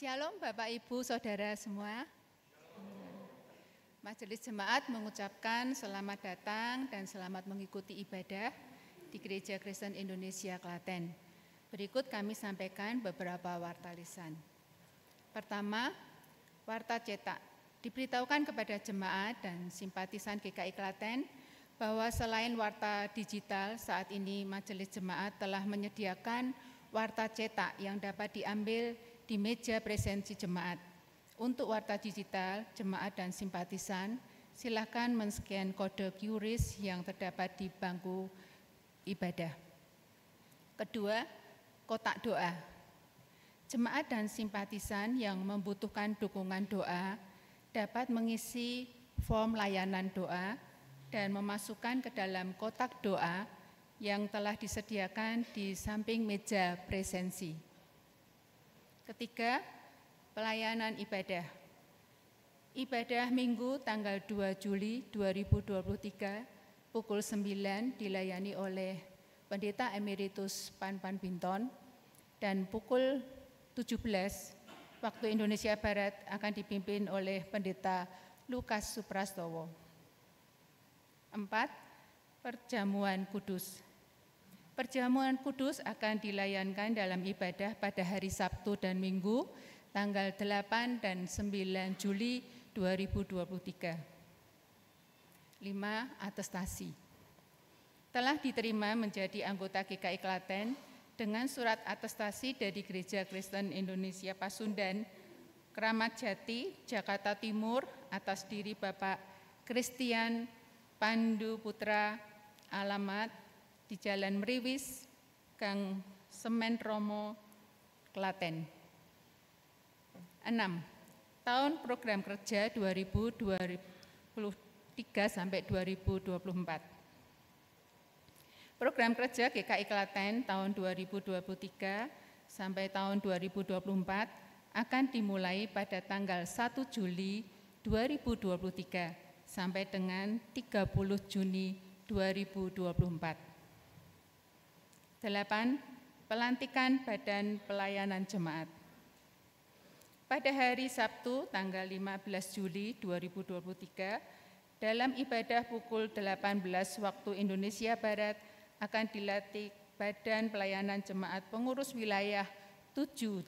Shalom Bapak Ibu Saudara semua. Majelis Jemaat mengucapkan selamat datang dan selamat mengikuti ibadah di Gereja Kristen Indonesia Klaten. Berikut kami sampaikan beberapa warta lisan. Pertama, warta cetak. Diberitahukan kepada jemaat dan simpatisan GKI Klaten bahwa selain warta digital, saat ini Majelis Jemaat telah menyediakan warta cetak yang dapat diambil di meja presensi jemaat. Untuk warta digital, jemaat dan simpatisan silakan men-scan kode QRIS yang terdapat di bangku ibadah. Kedua, kotak doa. Jemaat dan simpatisan yang membutuhkan dukungan doa dapat mengisi form layanan doa dan memasukkan ke dalam kotak doa yang telah disediakan di samping meja presensi. Ketiga, pelayanan ibadah. Ibadah Minggu tanggal 2 Juli 2023 pukul 9 dilayani oleh Pendeta Emeritus Pan Binton dan pukul 17 waktu Indonesia Barat akan dipimpin oleh Pendeta Lukas Suprastowo. 4. Perjamuan Kudus. Perjamuan Kudus akan dilayankan dalam ibadah pada hari Sabtu dan Minggu tanggal 8 dan 9 Juli 2023. 5. Atestasi. Telah diterima menjadi anggota GKI Klaten dengan surat atestasi dari Gereja Kristen Indonesia Pasundan, Kramat Jati, Jakarta Timur atas diri Bapak Christian Pandu Putra, alamat di Jalan Meriwis, Gang Semen Romo, Klaten. 6. Tahun program kerja 2023 sampai 2024. Program kerja GKI Klaten tahun 2023 sampai tahun 2024 akan dimulai pada tanggal 1 Juli 2023 sampai dengan 30 Juni 2024. 8. Pelantikan Badan Pelayanan Jemaat. Pada hari Sabtu tanggal 15 Juli 2023 dalam ibadah pukul 18 waktu Indonesia Barat akan dilantik Badan Pelayanan Jemaat Pengurus Wilayah 78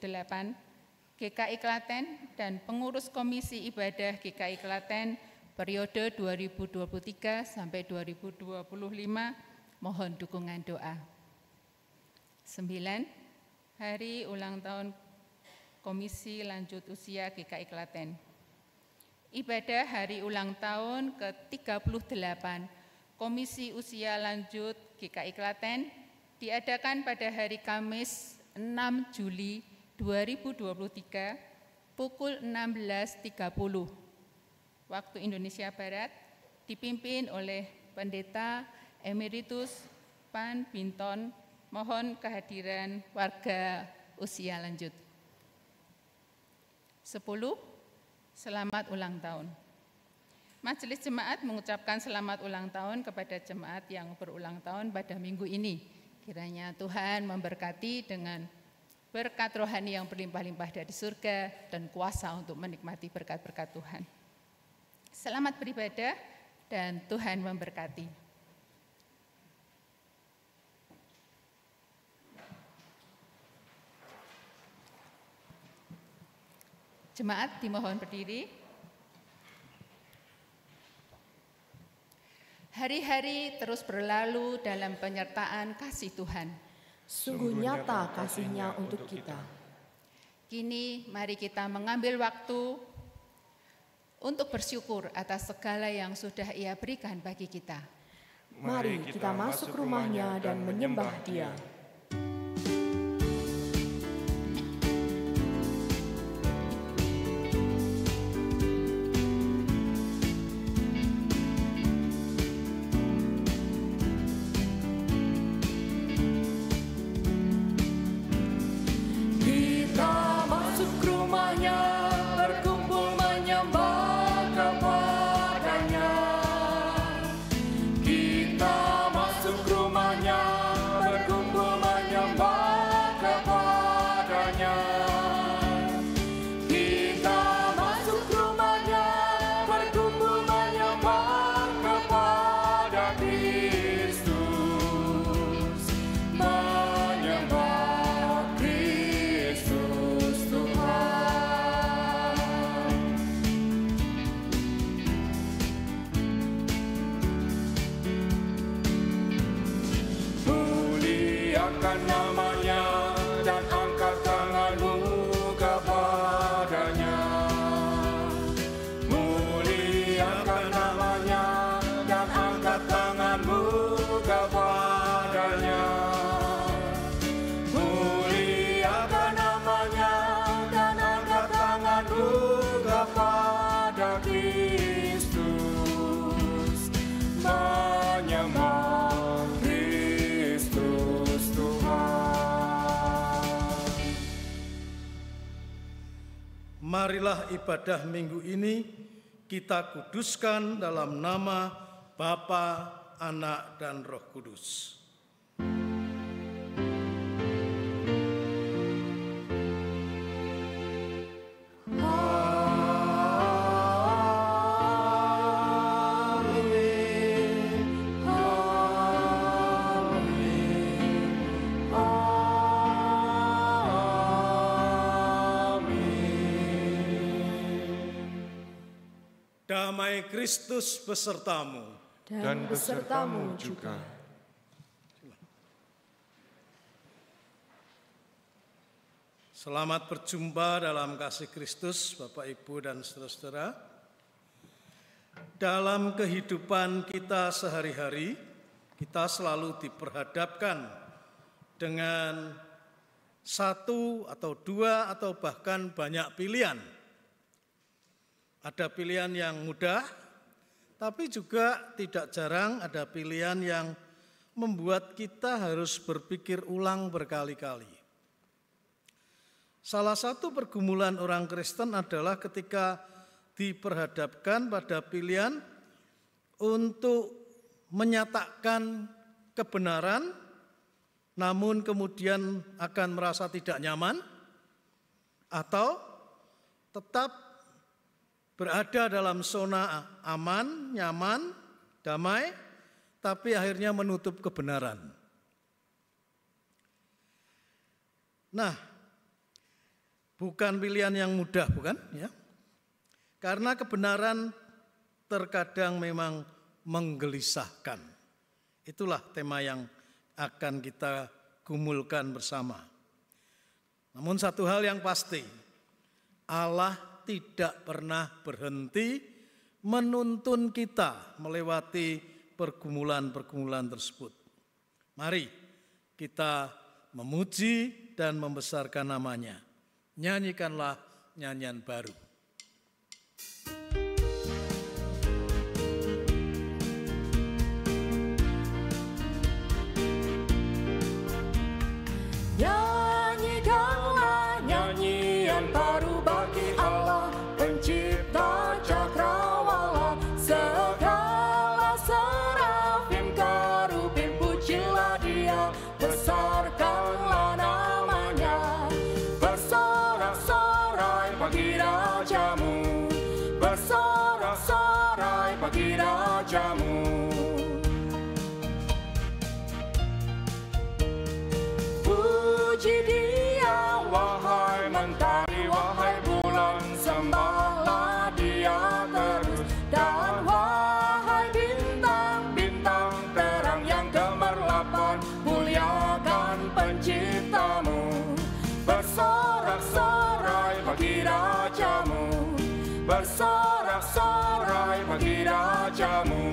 GKI Klaten dan Pengurus Komisi Ibadah GKI Klaten periode 2023 sampai 2025. Mohon dukungan doa. 9. Hari ulang tahun Komisi Lanjut Usia GKI Klaten. Ibadah hari ulang tahun ke-38 Komisi Usia Lanjut GKI Klaten diadakan pada hari Kamis 6 Juli 2023 pukul 16.30 waktu Indonesia Barat dipimpin oleh Pendeta Emeritus Pan Binton. Mohon kehadiran warga usia lanjut. 10. Selamat ulang tahun. Majelis Jemaat mengucapkan selamat ulang tahun kepada jemaat yang berulang tahun pada minggu ini. Kiranya Tuhan memberkati dengan berkat rohani yang berlimpah-limpah dari surga dan kuasa untuk menikmati berkat-berkat Tuhan. Selamat beribadah dan Tuhan memberkati. Jemaat dimohon berdiri. Hari-hari terus berlalu dalam penyertaan kasih Tuhan. Sungguh nyata kasih-Nya untuk kita. Kini mari kita mengambil waktu untuk bersyukur atas segala yang sudah Ia berikan bagi kita. Mari kita masuk rumah-Nya dan menyembah Dia. Kita masuk rumahnya, berkumpul Muliakan namanya dan angkat tanganmu kepadanya. Muliakan namanya dan angkat tanganmu kepadanya. Muliakan namanya dan angkat tanganmu kepada Kristus. Menyembah Kristus Tuhan. Marilah ibadah minggu ini kita kuduskan dalam nama Bapa, Anak, dan Roh Kudus. Damai Kristus besertamu dan besertamu juga. Selamat berjumpa dalam kasih Kristus, Bapak, Ibu, dan saudara-saudara. Dalam kehidupan kita sehari-hari, kita selalu diperhadapkan dengan satu atau dua atau bahkan banyak pilihan. Ada pilihan yang mudah, tapi juga tidak jarang ada pilihan yang membuat kita harus berpikir ulang berkali-kali. Salah satu pergumulan orang Kristen adalah ketika diperhadapkan pada pilihan untuk menyatakan kebenaran, namun kemudian akan merasa tidak nyaman, atau tetap berada dalam zona aman, nyaman, damai, tapi akhirnya menutup kebenaran. Nah, bukan pilihan yang mudah, bukan? Ya. Karena kebenaran terkadang memang menggelisahkan. Itulah tema yang akan kita gumulkan bersama. Namun satu hal yang pasti, Allah tidak pernah berhenti menuntun kita melewati pergumulan-pergumulan tersebut. Mari kita memuji dan membesarkan namanya. Nyanyikanlah nyanyian baru. Nyanyikanlah nyanyian baru bagi Allah, pencipta cakrawala. Segala serafim kerubim pujilah Dia, besarkanlah namanya. Bersorak-sorai bagi rajamu, bersorak-sorai bagi rajamu. Puji Dia, wahai mentari, wahai bulan, sembahlah Dia terus. Dan wahai bintang-bintang terang yang gemerlapan, muliakan penciptamu. Bersorak-sorai bagi rajamu, bersorak-sorai bagi rajamu.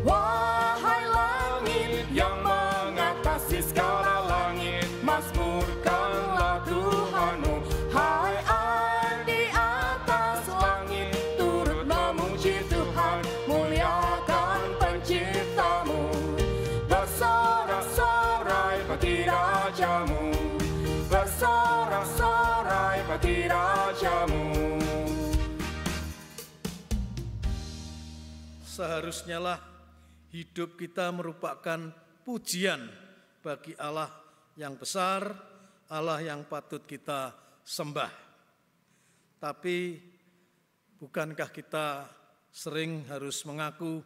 Wahai langit yang mengatasi segala langit, mazmurkanlah Tuhanmu. Hai air di atas langit, turut memuji Tuhan, muliakan penciptamu. Bersorak-sorai bagi rajamu, bersorak-sorai bagi rajamu. Seharusnya lah hidup kita merupakan pujian bagi Allah yang besar, Allah yang patut kita sembah. Tapi bukankah kita sering harus mengaku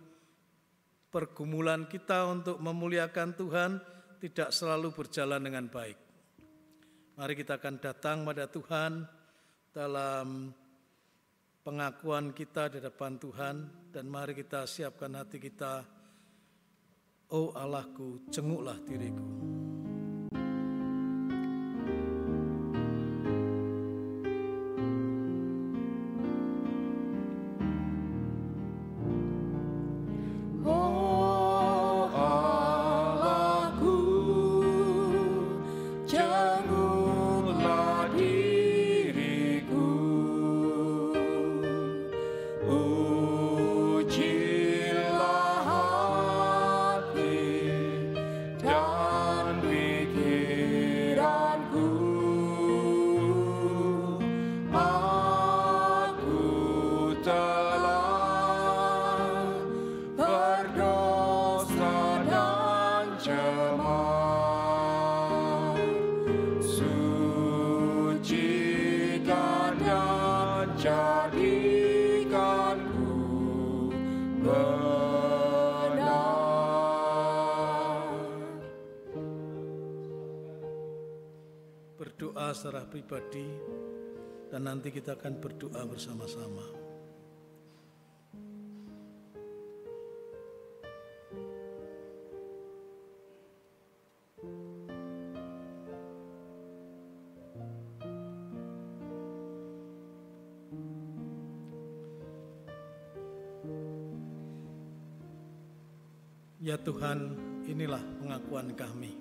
pergumulan kita untuk memuliakan Tuhan tidak selalu berjalan dengan baik? Mari kita akan datang pada Tuhan dalam pengakuan kita di depan Tuhan, dan mari kita siapkan hati kita O Allahku, jenguklah diriku. Berdoa secara pribadi dan nanti kita akan berdoa bersama-sama. Ya Tuhan, inilah pengakuan kami.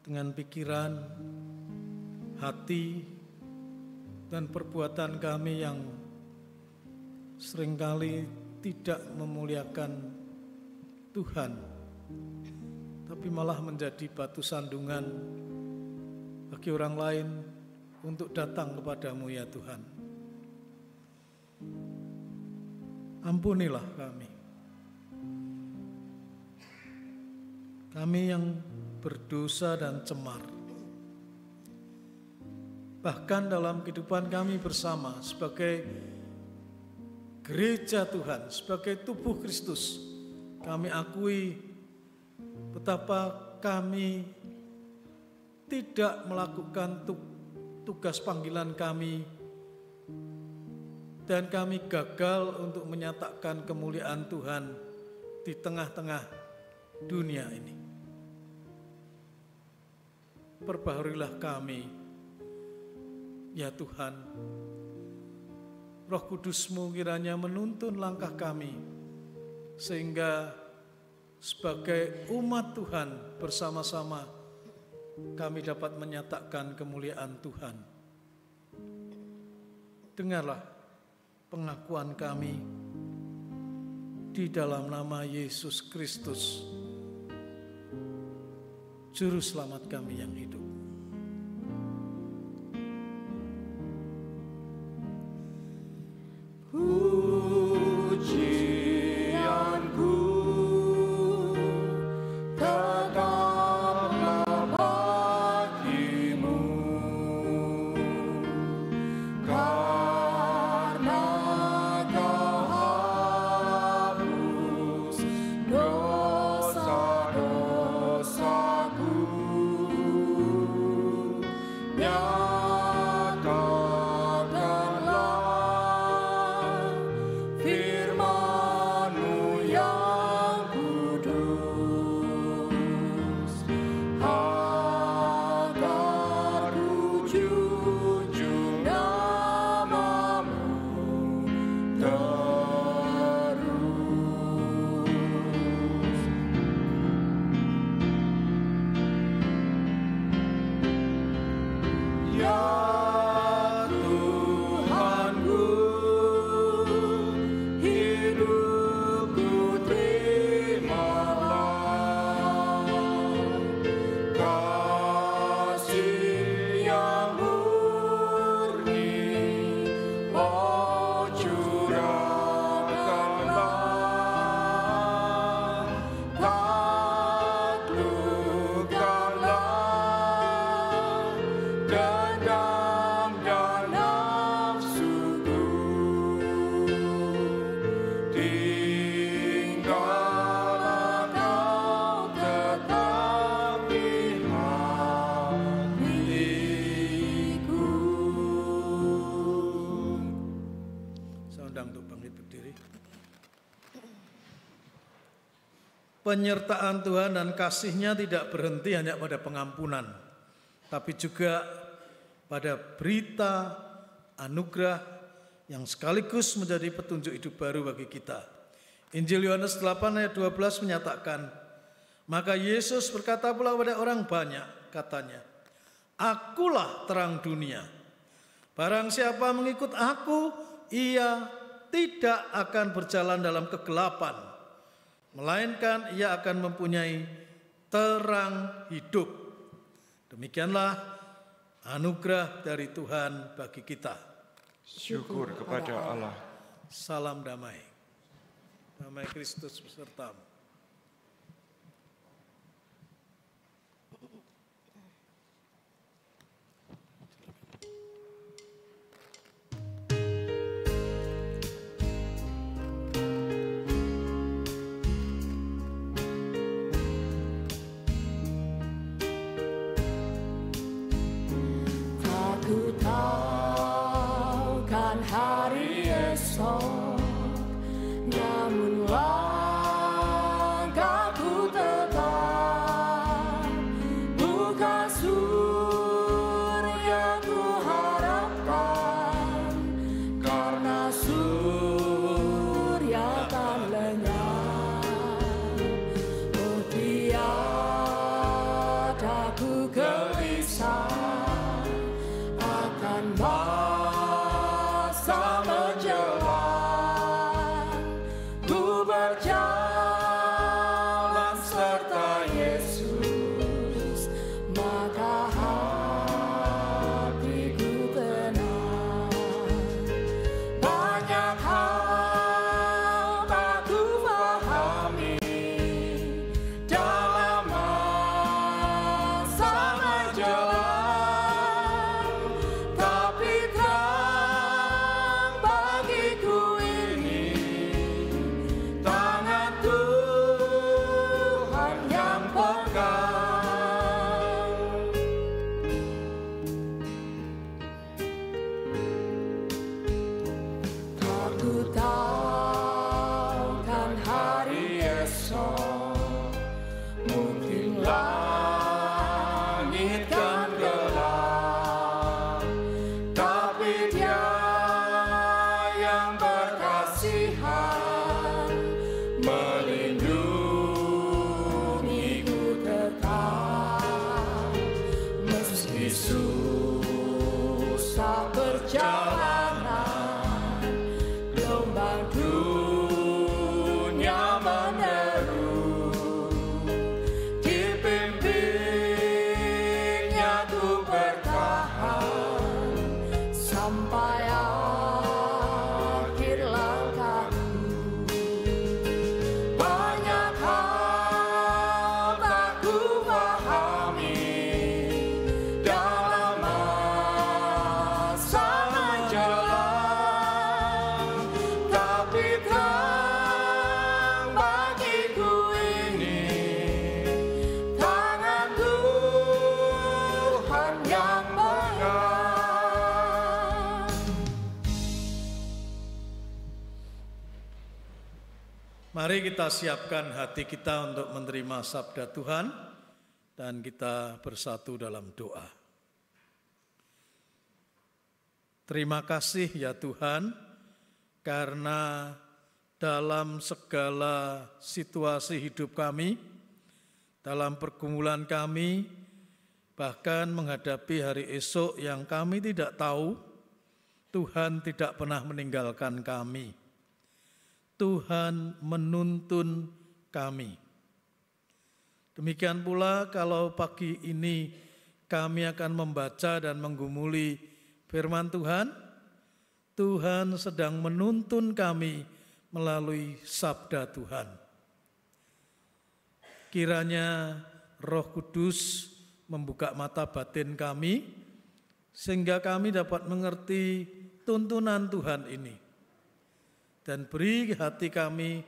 Dengan pikiran, hati, dan perbuatan kami yang seringkali tidak memuliakan Tuhan, tapi malah menjadi batu sandungan bagi orang lain untuk datang kepadamu ya Tuhan. Ampunilah kami yang berdosa dan cemar. Bahkan dalam kehidupan kami bersama sebagai gereja Tuhan, sebagai tubuh Kristus, kami akui betapa kami tidak melakukan tugas panggilan kami, dan kami gagal untuk menyatakan kemuliaan Tuhan di tengah-tengah dunia ini. Perbaharui kami, ya Tuhan. Roh Kudus-Mu kiranya menuntun langkah kami, sehingga sebagai umat Tuhan bersama-sama kami dapat menyatakan kemuliaan Tuhan. Dengarlah pengakuan kami di dalam nama Yesus Kristus, Juru Selamat kami yang hidup. penyertaan Tuhan dan kasih-Nya tidak berhenti hanya pada pengampunan, tapi juga pada berita anugerah yang sekaligus menjadi petunjuk hidup baru bagi kita. Injil Yohanes 8 ayat 12 menyatakan, maka Yesus berkata pula kepada orang banyak, katanya, Akulah terang dunia. Barang siapa mengikut aku, ia tidak akan berjalan dalam kegelapan, melainkan ia akan mempunyai terang hidup. Demikianlah anugerah dari Tuhan bagi kita. Syukur kepada Allah. Salam damai. Damai Kristus besertamu. Mari kita siapkan hati kita untuk menerima sabda Tuhan dan kita bersatu dalam doa. Terima kasih ya Tuhan, karena dalam segala situasi hidup kami, dalam pergumulan kami, bahkan menghadapi hari esok yang kami tidak tahu, Tuhan tidak pernah meninggalkan kami. Tuhan menuntun kami. Demikian pula kalau pagi ini kami akan membaca dan menggumuli firman Tuhan, Tuhan sedang menuntun kami melalui sabda Tuhan. Kiranya Roh Kudus membuka mata batin kami, sehingga kami dapat mengerti tuntunan Tuhan ini. Dan beri hati kami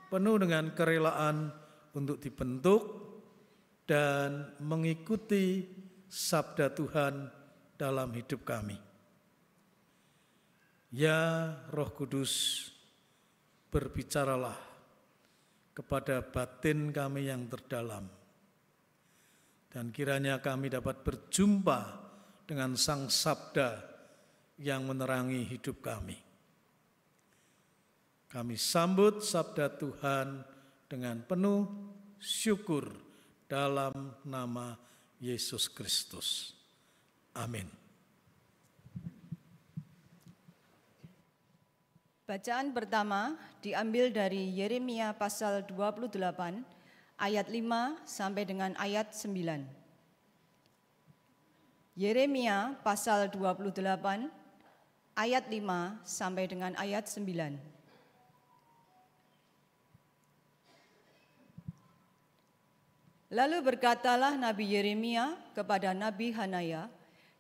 penuh dengan kerelaan untuk dibentuk dan mengikuti sabda Tuhan dalam hidup kami. Ya Roh Kudus, berbicaralah kepada batin kami yang terdalam. Dan kiranya kami dapat berjumpa dengan Sang Sabda yang menerangi hidup kami. Kami sambut sabda Tuhan dengan penuh syukur dalam nama Yesus Kristus. Amin. Bacaan pertama diambil dari Yeremia pasal 28 ayat 5 sampai dengan ayat 9. Yeremia pasal 28 ayat 5 sampai dengan ayat 9. Lalu berkatalah Nabi Yeremia kepada Nabi Hanaya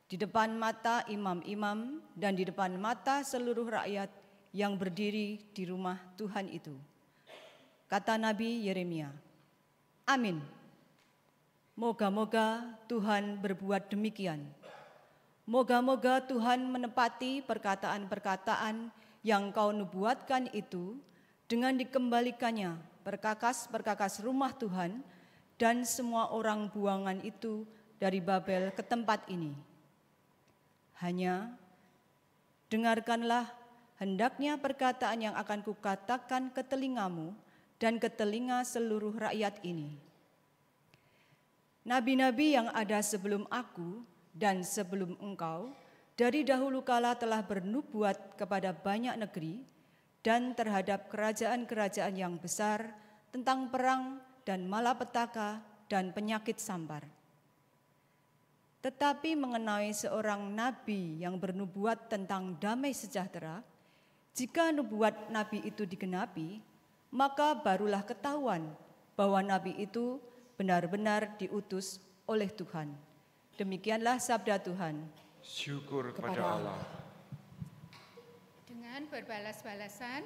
di depan mata imam-imam dan di depan mata seluruh rakyat yang berdiri di rumah Tuhan itu. Kata Nabi Yeremia, amin. Moga-moga Tuhan berbuat demikian. Moga-moga Tuhan menepati perkataan-perkataan yang kau nubuatkan itu dengan dikembalikannya perkakas-perkakas rumah Tuhan dan semua orang buangan itu dari Babel ke tempat ini. Hanya dengarkanlah hendaknya perkataan yang akan kukatakan ke telingamu dan ke telinga seluruh rakyat ini. Nabi-nabi yang ada sebelum aku dan sebelum engkau dari dahulu kala telah bernubuat kepada banyak negeri dan terhadap kerajaan-kerajaan yang besar tentang perang dan malapetaka dan penyakit sampar. Tetapi mengenai seorang nabi yang bernubuat tentang damai sejahtera, jika nubuat nabi itu digenapi, maka barulah ketahuan bahwa nabi itu benar-benar diutus oleh Tuhan. Demikianlah sabda Tuhan. Syukur kepada Allah. Dengan berbalas-balasan,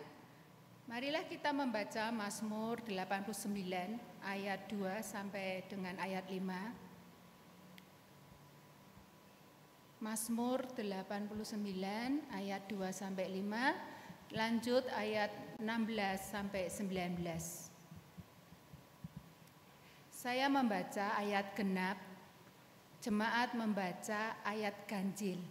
marilah kita membaca Mazmur 89 ayat 2 sampai dengan ayat 5. Mazmur 89 ayat 2 sampai 5, lanjut ayat 16 sampai 19. Saya membaca ayat genap, jemaat membaca ayat ganjil.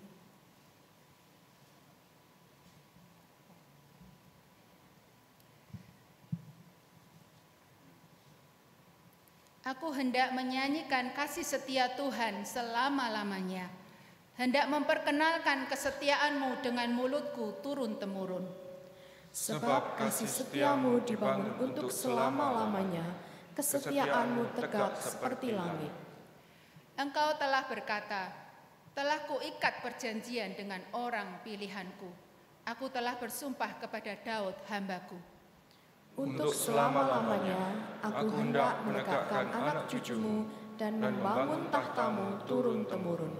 Aku hendak menyanyikan kasih setia Tuhan selama-lamanya, hendak memperkenalkan kesetiaan-Mu dengan mulutku turun-temurun. Sebab kasih setiamu dibangun untuk selama-lamanya, kesetiaanmu tegak seperti langit. Engkau telah berkata, telah kuikat perjanjian dengan orang pilihanku. Aku telah bersumpah kepada Daud hamba-Ku. Untuk selama-lamanya, aku hendak menegakkan anak cucumu dan membangun tahtamu turun-temurun.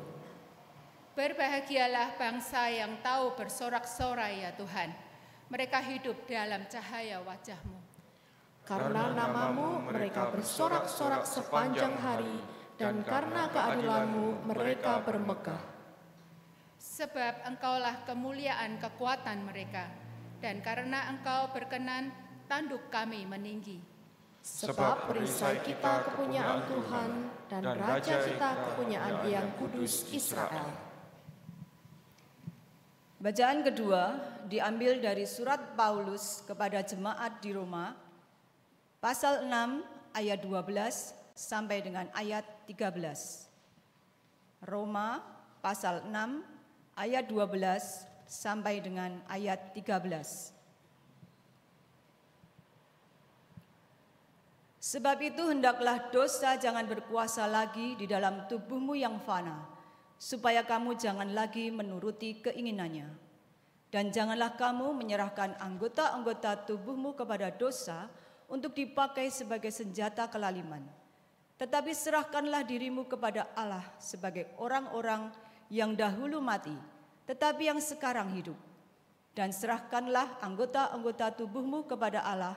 Berbahagialah bangsa yang tahu bersorak-sorai ya Tuhan. Mereka hidup dalam cahaya wajah-Mu. Karena namamu mereka bersorak-sorak sepanjang hari, dan karena keadilanmu mereka bermegah. Sebab Engkaulah kemuliaan kekuatan mereka, dan karena Engkau berkenan, tanduk kami meninggi. Sebab perisai kita kepunyaan Tuhan, dan Raja kita kepunyaan Yang Kudus Israel. Bacaan kedua diambil dari surat Paulus kepada jemaat di Roma, pasal 6 ayat 12 sampai dengan ayat 13. Roma pasal 6 ayat 12 sampai dengan ayat 13. Sebab itu hendaklah dosa jangan berkuasa lagi di dalam tubuhmu yang fana, supaya kamu jangan lagi menuruti keinginannya. Dan janganlah kamu menyerahkan anggota-anggota tubuhmu kepada dosa untuk dipakai sebagai senjata kelaliman. Tetapi serahkanlah dirimu kepada Allah sebagai orang-orang yang dahulu mati, tetapi yang sekarang hidup. Dan serahkanlah anggota-anggota tubuhmu kepada Allah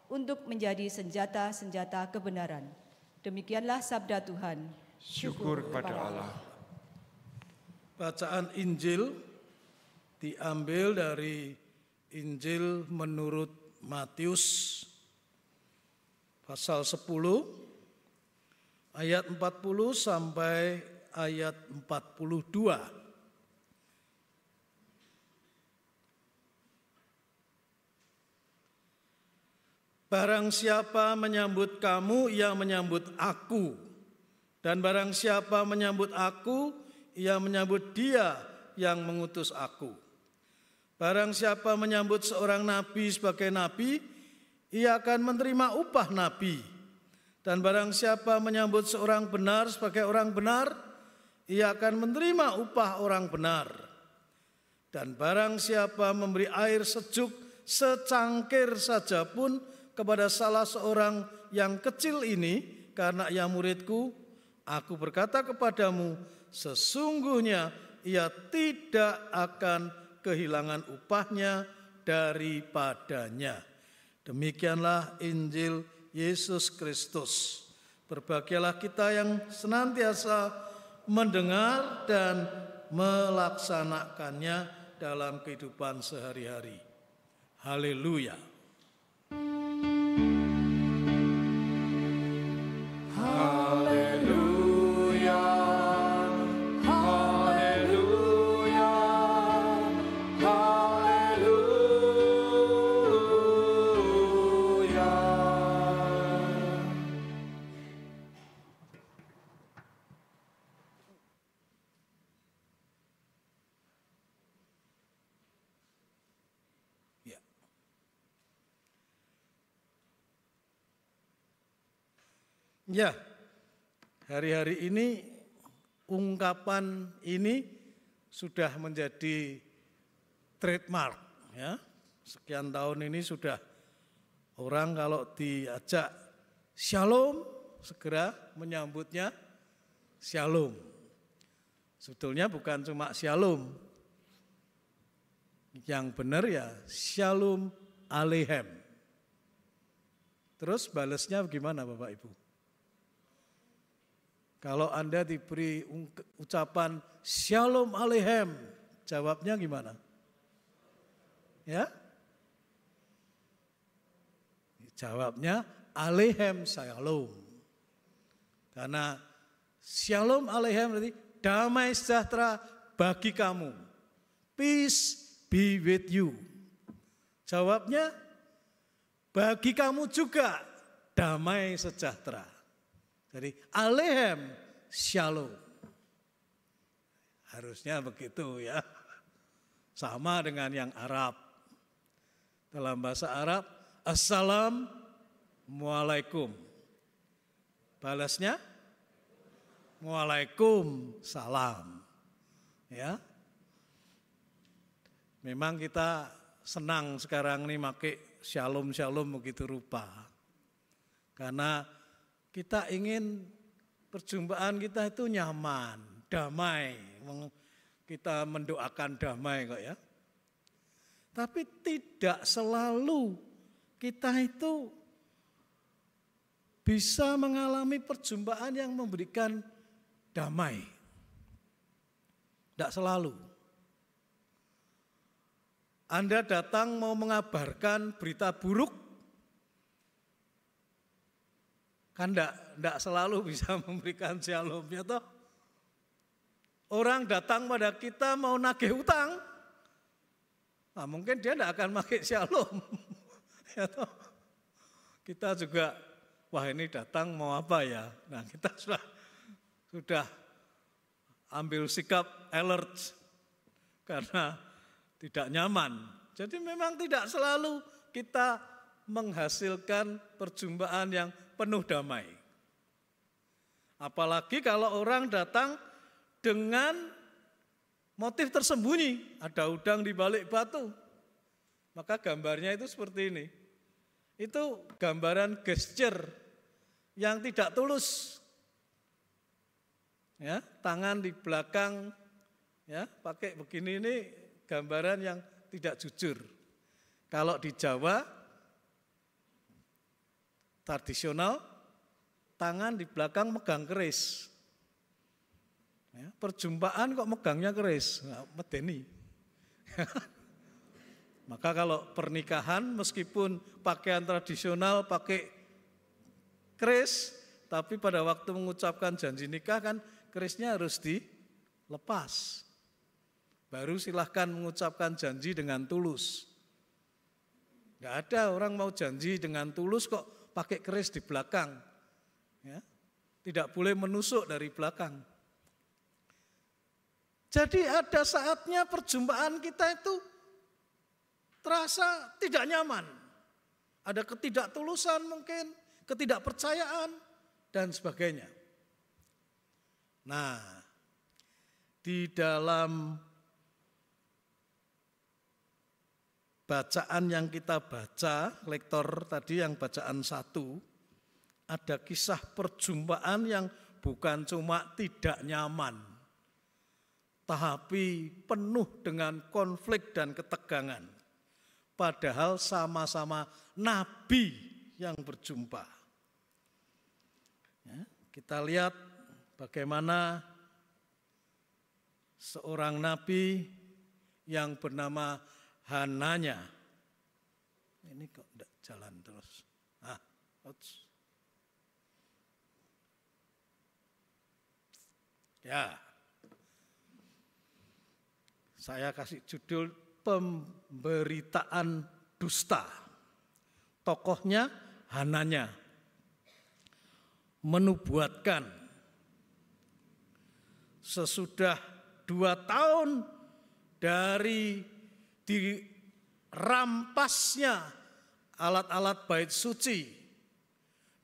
untuk menjadi senjata-senjata kebenaran. Demikianlah sabda Tuhan. Syukur kepada Allah. Bacaan Injil diambil dari Injil menurut Matius pasal 10 ayat 40 sampai ayat 42. Barang siapa menyambut kamu, ia menyambut aku. Dan barang siapa menyambut aku, ia menyambut dia yang mengutus aku. Barang siapa menyambut seorang nabi sebagai nabi, ia akan menerima upah nabi. Dan barang siapa menyambut seorang benar sebagai orang benar, ia akan menerima upah orang benar. Dan barang siapa memberi air sejuk secangkir saja pun kepada salah seorang yang kecil ini, karena ia muridku, aku berkata kepadamu, sesungguhnya ia tidak akan kehilangan upahnya daripadanya. Demikianlah Injil Yesus Kristus. Berbahagialah kita yang senantiasa mendengar dan melaksanakannya dalam kehidupan sehari-hari. Haleluya. Haleluya, haleluya, haleluya. Ya. Ya, hari-hari ini ungkapan ini sudah menjadi trademark, ya. Sekian tahun ini sudah orang kalau diajak shalom segera menyambutnya shalom. Sebetulnya bukan cuma shalom, yang benar ya shalom aleichem. Terus balasnya bagaimana Bapak Ibu? Kalau Anda diberi ucapan shalom aleichem, jawabnya gimana? Ya? Jawabnya aleichem shalom. Karena shalom aleichem berarti damai sejahtera bagi kamu. Peace be with you. Jawabnya bagi kamu juga damai sejahtera. Jadi aleichem shalom. Harusnya begitu ya. Sama dengan yang Arab. Dalam bahasa Arab, assalamualaikum. Balasnya waalaikumsalam. Ya. Memang kita senang sekarang ini pakai shalom-shalom begitu rupa. Karena kita ingin perjumpaan kita itu nyaman, damai. Kita mendoakan damai kok ya. Tapi tidak selalu kita itu bisa mengalami perjumpaan yang memberikan damai. Tidak selalu. Anda datang mau mengabarkan berita buruk, kan tidak selalu bisa memberikan shalomnya toh. Orang datang pada kita mau nagih utang, nah, mungkin dia tidak akan pakai shalom. Ya toh. Kita juga, wah ini datang mau apa ya? Nah kita sudah ambil sikap alert karena tidak nyaman. Jadi memang tidak selalu kita menghasilkan perjumpaan yang penuh damai. Apalagi kalau orang datang dengan motif tersembunyi, ada udang di balik batu. Maka gambarnya itu seperti ini. Itu gambaran gesture yang tidak tulus. Ya, tangan di belakang, ya, pakai begini ini gambaran yang tidak jujur. Kalau di Jawa tradisional, tangan di belakang megang keris. Ya, perjumpaan kok megangnya keris, medeni. Maka kalau pernikahan meskipun pakaian tradisional pakai keris, tapi pada waktu mengucapkan janji nikah kan kerisnya harus dilepas. Baru silahkan mengucapkan janji dengan tulus. Nggak ada orang mau janji dengan tulus kok pakai keris di belakang. Ya, tidak boleh menusuk dari belakang. Jadi ada saatnya perjumpaan kita itu terasa tidak nyaman. Ada ketidaktulusan mungkin, ketidakpercayaan, dan sebagainya. Nah, di dalam bacaan yang kita baca, lektor tadi yang bacaan 1, ada kisah perjumpaan yang bukan cuma tidak nyaman, tapi penuh dengan konflik dan ketegangan. Padahal sama-sama nabi yang berjumpa. Ya, kita lihat bagaimana seorang nabi yang bernama Hananya. Ini kok tidak jalan terus. Ya, saya kasih judul pemberitaan dusta. Tokohnya Hananya. Menubuatkan sesudah 2 tahun dari dirampasnya alat-alat bait suci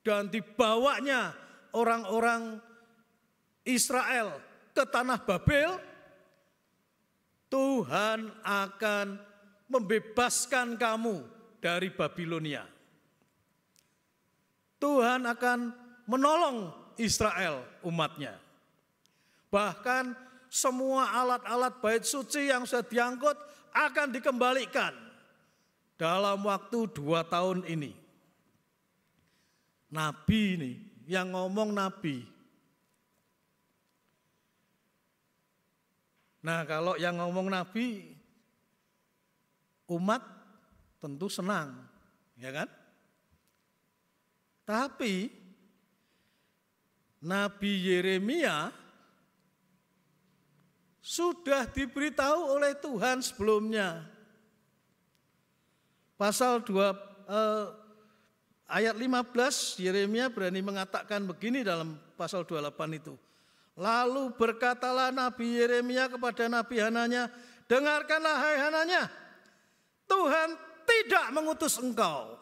dan dibawanya orang-orang Israel ke tanah Babel, Tuhan akan membebaskan kamu dari Babilonia. Tuhan akan menolong Israel umatnya. Bahkan semua alat-alat bait suci yang sudah diangkut akan dikembalikan dalam waktu 2 tahun ini. Nabi ini, yang ngomong nabi. Nah, kalau yang ngomong nabi, umat tentu senang, ya kan? Tapi Nabi Yeremia sudah diberitahu oleh Tuhan sebelumnya. Pasal 2 ayat 15, Yeremia berani mengatakan begini dalam pasal 28 itu. Lalu berkatalah Nabi Yeremia kepada Nabi Hananya, dengarkanlah hai Hananya, Tuhan tidak mengutus engkau.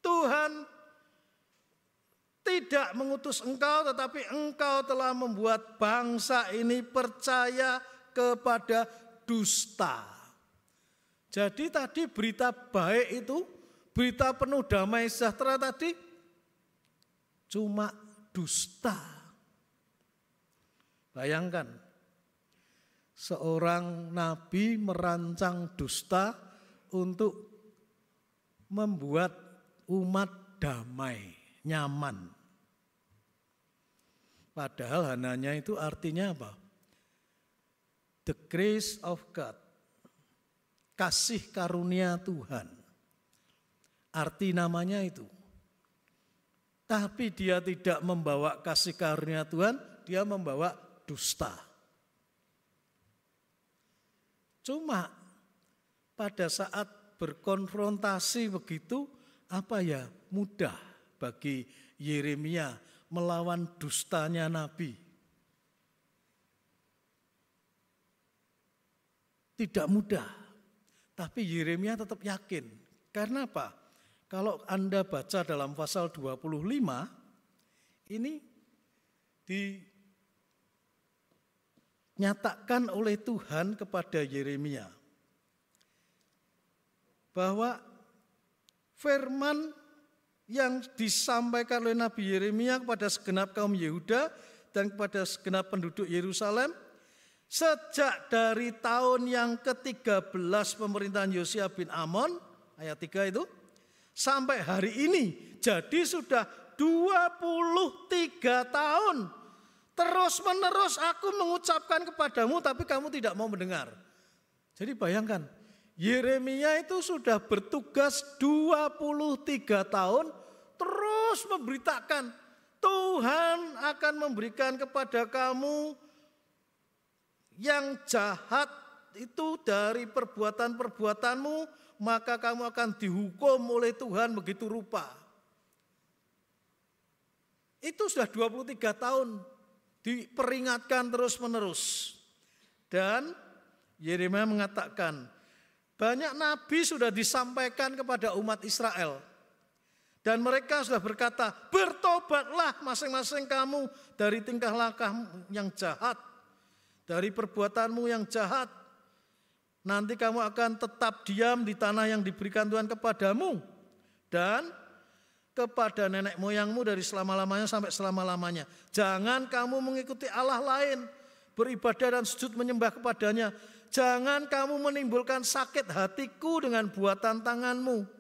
Tuhan tidak mengutus engkau, tetapi engkau telah membuat bangsa ini percaya kepada dusta. Jadi tadi berita baik itu, berita penuh damai sejahtera tadi, cuma dusta. Bayangkan, seorang nabi merancang dusta untuk membuat umat damai, nyaman. Padahal Hananya itu artinya apa? The grace of God. Kasih karunia Tuhan. Arti namanya itu. Tapi dia tidak membawa kasih karunia Tuhan, dia membawa dusta. Cuma pada saat berkonfrontasi begitu, mudah bagi Yeremia melawan dustanya nabi. Tidak mudah, tapi Yeremia tetap yakin. Karena apa? Kalau Anda baca dalam pasal 25, ini dinyatakan oleh Tuhan kepada Yeremia bahwa firman yang disampaikan oleh Nabi Yeremia kepada segenap kaum Yehuda dan kepada segenap penduduk Yerusalem sejak dari tahun yang ke-13 pemerintahan Yosia bin Amon, ayat 3 itu, sampai hari ini. Jadi sudah 23 tahun terus menerus aku mengucapkan kepadamu tapi kamu tidak mau mendengar. Jadi bayangkan, Yeremia itu sudah bertugas 23 tahun terus memberitakan, Tuhan akan memberikan kepada kamu yang jahat itu dari perbuatan-perbuatanmu, maka kamu akan dihukum oleh Tuhan begitu rupa. Itu sudah 23 tahun diperingatkan terus-menerus. Dan Yeremia mengatakan, banyak nabi sudah disampaikan kepada umat Israel. Dan mereka sudah berkata, bertobatlah masing-masing kamu dari tingkah laku yang jahat, dari perbuatanmu yang jahat. Nanti kamu akan tetap diam di tanah yang diberikan Tuhan kepadamu. Dan kepada nenek moyangmu dari selama-lamanya sampai selama-lamanya. Jangan kamu mengikuti Allah lain, beribadah dan sujud menyembah kepadanya. Jangan kamu menimbulkan sakit hatiku dengan buatan tanganmu.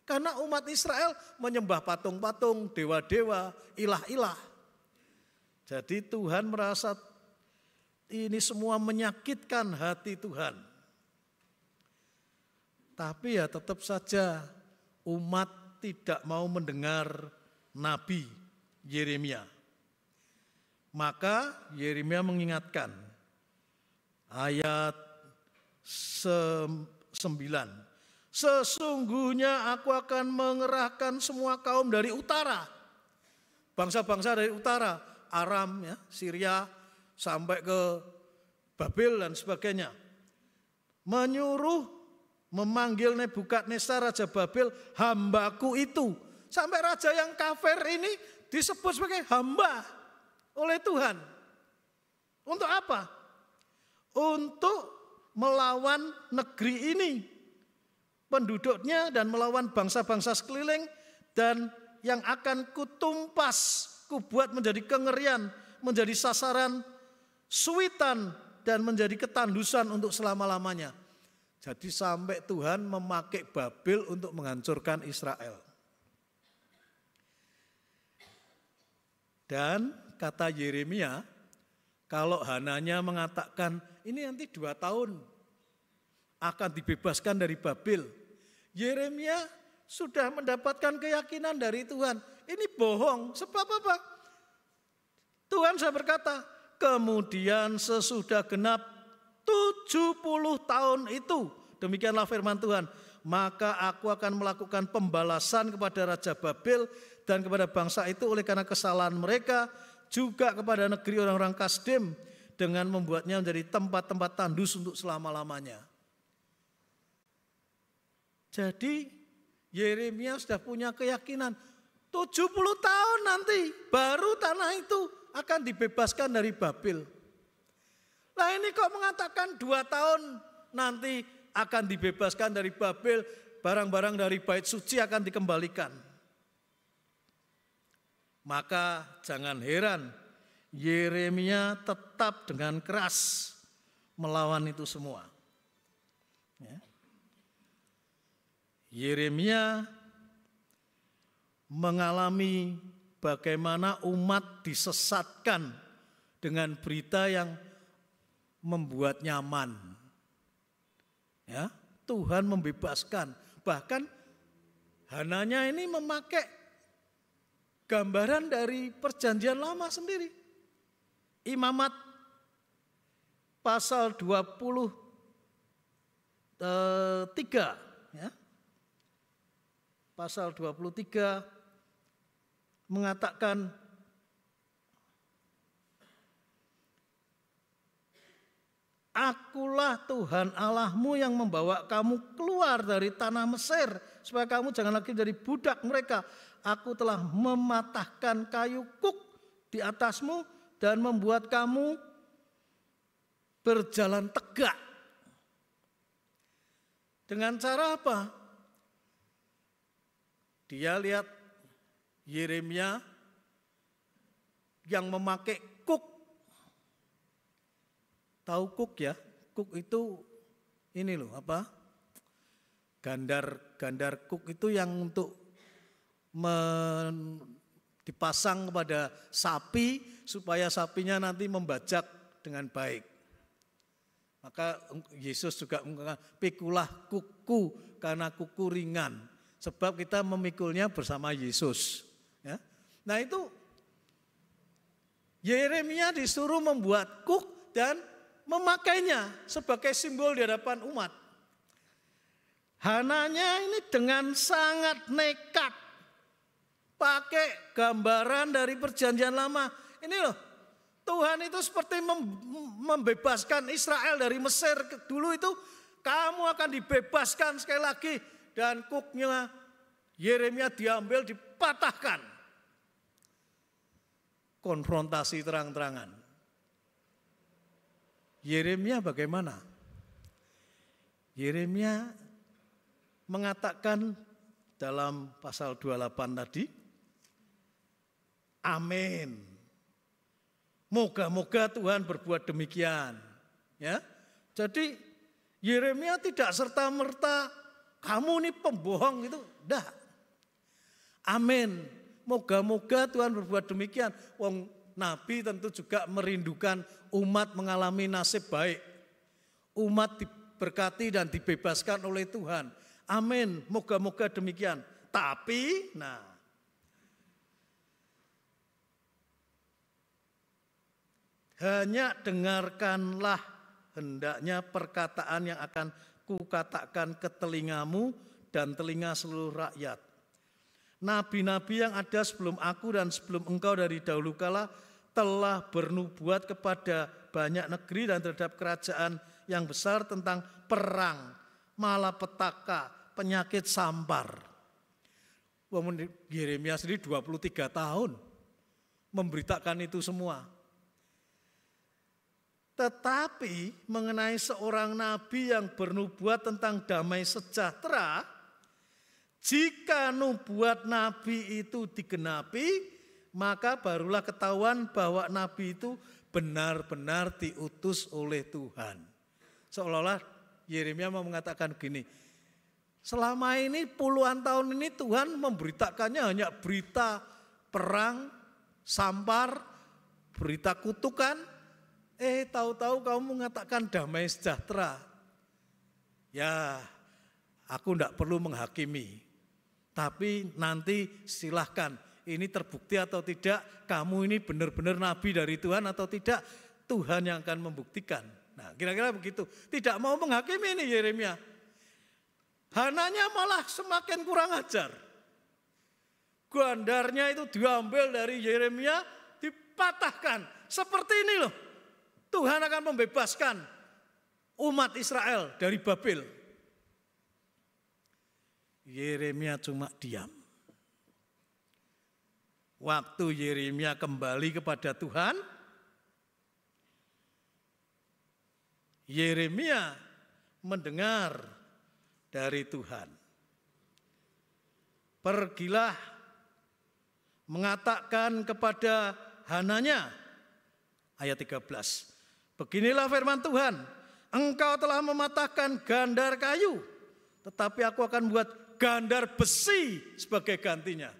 Karena umat Israel menyembah patung-patung, dewa-dewa, ilah-ilah. Jadi Tuhan merasa ini semua menyakitkan hati Tuhan. Tapi ya tetap saja umat tidak mau mendengar Nabi Yeremia. Maka Yeremia mengingatkan ayat 9. Sesungguhnya aku akan mengerahkan semua kaum dari utara. Bangsa-bangsa dari utara, Aram, ya, Syria, sampai ke Babel dan sebagainya. Memanggil Nebukadnezar Raja Babel, hambaku itu. Sampai raja yang kafir ini disebut sebagai hamba oleh Tuhan. Untuk apa? Untuk melawan negeri ini, penduduknya, dan melawan bangsa-bangsa sekeliling, dan yang akan kutumpas, kubuat menjadi kengerian, menjadi sasaran suitan, dan menjadi ketandusan untuk selama-lamanya. Jadi sampai Tuhan memakai Babel untuk menghancurkan Israel. Dan kata Yeremia, kalau Hananya mengatakan ini nanti 2 tahun akan dibebaskan dari Babel, Yeremia sudah mendapatkan keyakinan dari Tuhan. Ini bohong, sebab apa? Tuhan sudah berkata, kemudian sesudah genap 70 tahun itu, demikianlah firman Tuhan, maka aku akan melakukan pembalasan kepada Raja Babel dan kepada bangsa itu oleh karena kesalahan mereka, juga kepada negeri orang-orang Kasdim, dengan membuatnya menjadi tempat-tempat tandus untuk selama-lamanya. Jadi Yeremia sudah punya keyakinan 70 tahun nanti baru tanah itu akan dibebaskan dari Babel. Nah ini kok mengatakan 2 tahun nanti akan dibebaskan dari Babel, barang-barang dari bait suci akan dikembalikan. Maka jangan heran Yeremia tetap dengan keras melawan itu semua. Ya. Yeremia mengalami bagaimana umat disesatkan dengan berita yang membuat nyaman. Ya, Tuhan membebaskan. Bahkan Hananya ini memakai gambaran dari perjanjian lama sendiri. Imamat pasal 23 ya. Pasal 23 mengatakan Akulah Tuhan Allahmu yang membawa kamu keluar dari tanah Mesir, supaya kamu jangan lagi jadi budak mereka. Aku telah mematahkan kayu kuk di atasmu dan membuat kamu berjalan tegak. Dengan cara apa? Dia lihat Yeremia yang memakai kuk. Tahu kuk ya? Kuk itu ini loh apa? Gandar kuk itu yang untuk dipasang kepada sapi supaya sapinya nanti membajak dengan baik. Maka Yesus juga mengatakan pikulah kuku karena kuku ringan. sebab kita memikulnya bersama Yesus. Ya. Nah itu Yeremia disuruh membuat kuk dan memakainya sebagai simbol di hadapan umat. Hananya ini dengan sangat nekat pakai gambaran dari perjanjian lama. Ini loh, Tuhan itu seperti membebaskan Israel dari Mesir dulu itu, kamu akan dibebaskan sekali lagi. Dan kuknya Yeremia diambil, dipatahkan. Konfrontasi terang-terangan. Yeremia bagaimana? Yeremia mengatakan dalam pasal 28 tadi, amin. Moga-moga Tuhan berbuat demikian. Ya, jadi Yeremia tidak serta-merta kamu ini pembohong itu, enggak. Amin. Moga-moga Tuhan berbuat demikian. Wong Nabi tentu juga merindukan umat mengalami nasib baik. Umat diberkati dan dibebaskan oleh Tuhan. Amin, moga-moga demikian. Tapi, hanya dengarkanlah hendaknya perkataan yang akan kukatakan ke telingamu dan telinga seluruh rakyat. Nabi-nabi yang ada sebelum aku dan sebelum engkau dari dahulu kala telah bernubuat kepada banyak negeri dan terhadap kerajaan yang besar tentang perang, malapetaka, penyakit sampar. Yeremia sendiri 23 tahun memberitakan itu semua. Tetapi mengenai seorang nabi yang bernubuat tentang damai sejahtera, jika nubuat nabi itu digenapi, maka barulah ketahuan bahwa nabi itu benar-benar diutus oleh Tuhan. Seolah-olah Yeremia mau mengatakan begini, selama ini puluhan tahun ini Tuhan memberitakannya hanya berita perang, sampar, berita kutukan. Tahu-tahu kamu mengatakan damai sejahtera. Ya, aku tidak perlu menghakimi. Tapi nanti silahkan, ini terbukti atau tidak, kamu ini benar-benar nabi dari Tuhan atau tidak, Tuhan yang akan membuktikan. Nah, kira-kira begitu. Tidak mau menghakimi ini Yeremia. Hananya malah semakin kurang ajar. Gandarnya itu diambil dari Yeremia, dipatahkan. Seperti ini loh. Tuhan akan membebaskan umat Israel dari Babel. Yeremia cuma diam. Waktu Yeremia kembali kepada Tuhan, Yeremia mendengar dari Tuhan. Pergilah mengatakan kepada Hananya, ayat 13. Beginilah firman Tuhan, engkau telah mematahkan gandar kayu, tetapi aku akan buat gandar besi sebagai gantinya.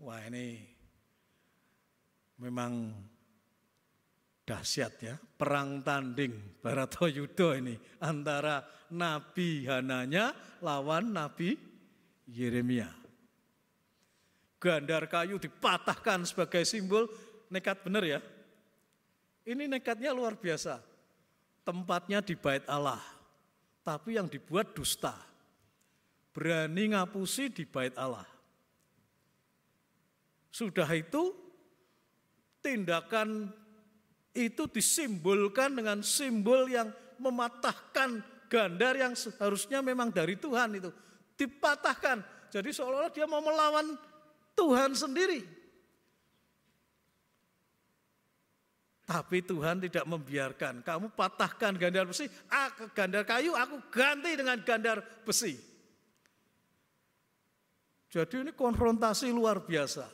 Wah, ini memang dahsyat ya, perang tanding Baratoyuda ini antara Nabi Hananya lawan Nabi Yeremia. Gandar kayu dipatahkan sebagai simbol, nekat benar ya. Ini nekatnya luar biasa. Tempatnya di bait Allah, tapi yang dibuat dusta. Berani ngapusi di bait Allah. Sudah itu, tindakan itu disimbolkan dengan simbol yang mematahkan gandar yang seharusnya memang dari Tuhan itu. Dipatahkan, jadi seolah-olah dia mau melawan Tuhan sendiri. Tapi Tuhan tidak membiarkan. Kamu patahkan gandar besi, gandar kayu, aku ganti dengan gandar besi. Jadi ini konfrontasi luar biasa.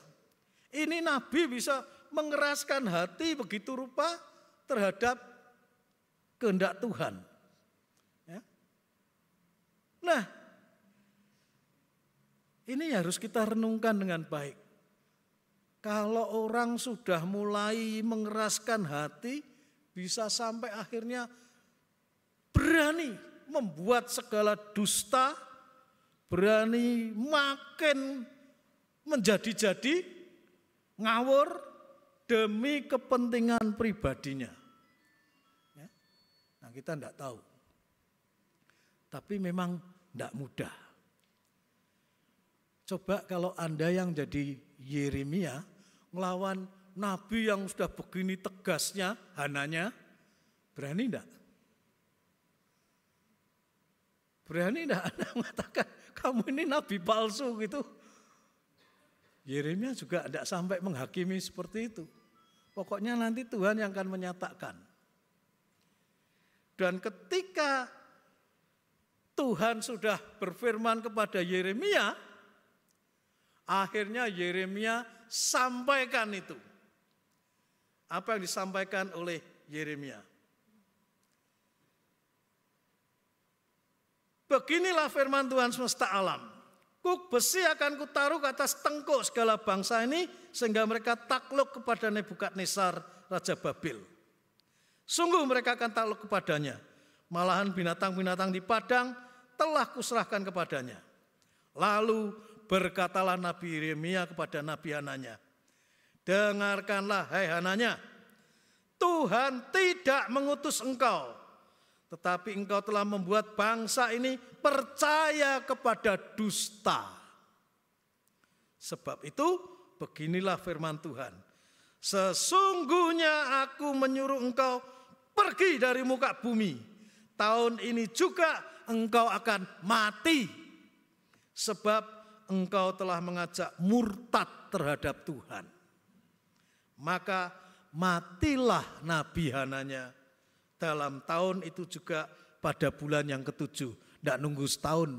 Ini Nabi bisa mengeraskan hati begitu rupa terhadap kehendak Tuhan. Ya. Nah, ini harus kita renungkan dengan baik. Kalau orang sudah mulai mengeraskan hati, bisa sampai akhirnya berani membuat segala dusta, berani makin menjadi-jadi, ngawur demi kepentingan pribadinya. Ya. Nah, kita tidak tahu. Tapi memang tidak mudah. Coba kalau Anda yang jadi Yeremia melawan nabi yang sudah begini tegasnya, Hananya, berani enggak? Berani enggak Anda mengatakan kamu ini nabi palsu gitu? Yeremia juga enggak sampai menghakimi seperti itu. Pokoknya nanti Tuhan yang akan menyatakan. Dan ketika Tuhan sudah berfirman kepada Yeremia, akhirnya Yeremia sampaikan itu. Apa yang disampaikan oleh Yeremia? Beginilah firman Tuhan semesta alam. Kuk besi akan kutaruh ke atas tengkuk segala bangsa ini, sehingga mereka takluk kepada Nebukadnezar, Raja Babil. Sungguh mereka akan takluk kepadanya. Malahan binatang-binatang di padang telah kuserahkan kepadanya. Lalu berkatalah Nabi Yeremia kepada Nabi Hananya, dengarkanlah hai Hananya, Tuhan tidak mengutus engkau, tetapi engkau telah membuat bangsa ini percaya kepada dusta. Sebab itu beginilah firman Tuhan, sesungguhnya aku menyuruh engkau pergi dari muka bumi. Tahun ini juga engkau akan mati, sebab engkau telah mengajak murtad terhadap Tuhan. Maka matilah Nabi Hananya dalam tahun itu juga pada bulan yang ke-7. Tidak nunggu setahun.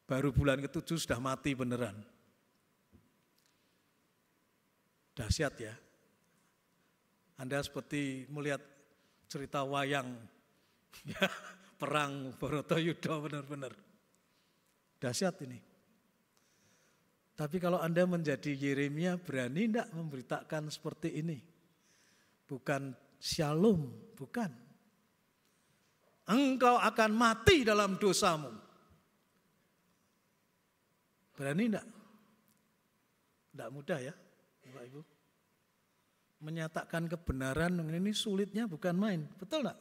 Baru bulan ke-7 sudah mati beneran. Dahsyat ya. Anda seperti melihat cerita wayang. Ya, perang Bharatayuddha benar-benar. Dahsyat ini. Tapi kalau Anda menjadi Yeremia, berani tidak memberitakan seperti ini? Bukan shalom, bukan. Engkau akan mati dalam dosamu. Berani tidak? Tidak mudah ya, Bapak Ibu. Menyatakan kebenaran ini sulitnya bukan main, betul tidak?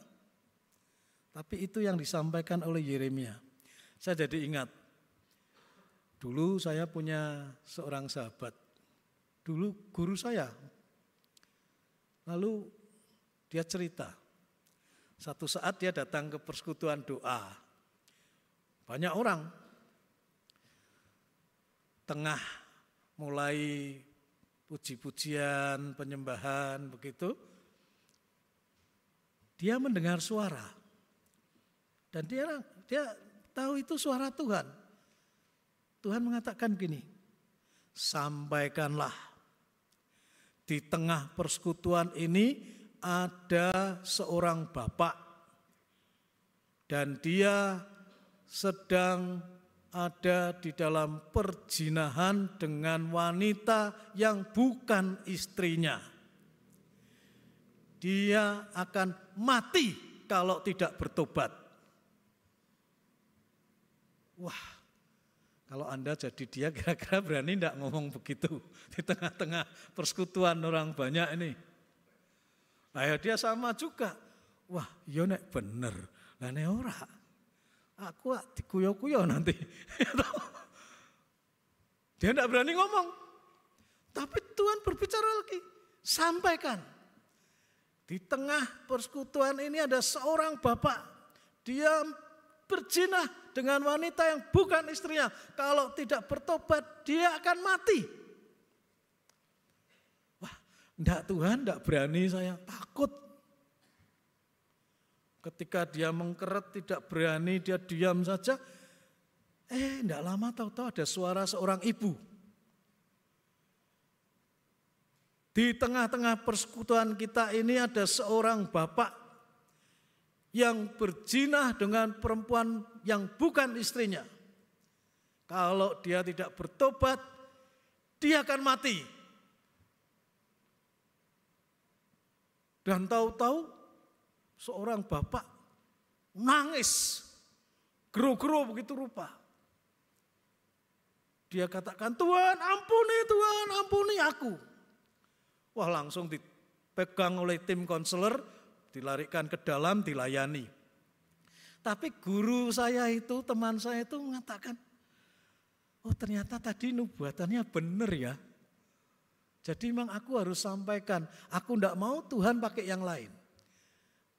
Tapi itu yang disampaikan oleh Yeremia. Saya jadi ingat. Dulu saya punya seorang sahabat, dulu guru saya. Lalu dia cerita, satu saat dia datang ke persekutuan doa. Banyak orang, tengah mulai puji-pujian, penyembahan begitu, dia mendengar suara. Dan dia tahu itu suara Tuhan. Tuhan mengatakan gini, sampaikanlah di tengah persekutuan ini ada seorang bapak dan dia sedang ada di dalam perzinahan dengan wanita yang bukan istrinya. Dia akan mati kalau tidak bertobat. Wah. Kalau Anda jadi dia kira-kira berani tidak ngomong begitu di tengah-tengah persekutuan orang banyak ini. Ayo dia sama juga. Wah, iya nek bener. Lah nek ora. Aku dikuyo-kuyo nanti. Dia tidak berani ngomong. Tapi Tuhan berbicara lagi. Sampaikan. Di tengah persekutuan ini ada seorang bapak. Dia berzina dengan wanita yang bukan istrinya. Kalau tidak bertobat, dia akan mati. Wah, enggak Tuhan, enggak berani saya, takut. Ketika dia mengkeret, tidak berani, dia diam saja. Enggak lama tahu-tahu ada suara seorang ibu. Di tengah-tengah persekutuan kita ini ada seorang bapak yang berzina dengan perempuan yang bukan istrinya. Kalau dia tidak bertobat, dia akan mati. Dan tahu-tahu seorang bapak nangis, tergero-gero begitu rupa. Dia katakan, Tuhan ampuni aku. Wah, langsung dipegang oleh tim konselor, dilarikan ke dalam, dilayani. Tapi guru saya itu, teman saya itu mengatakan, oh ternyata tadi nubuatannya benar ya. Jadi memang aku harus sampaikan, aku enggak mau Tuhan pakai yang lain.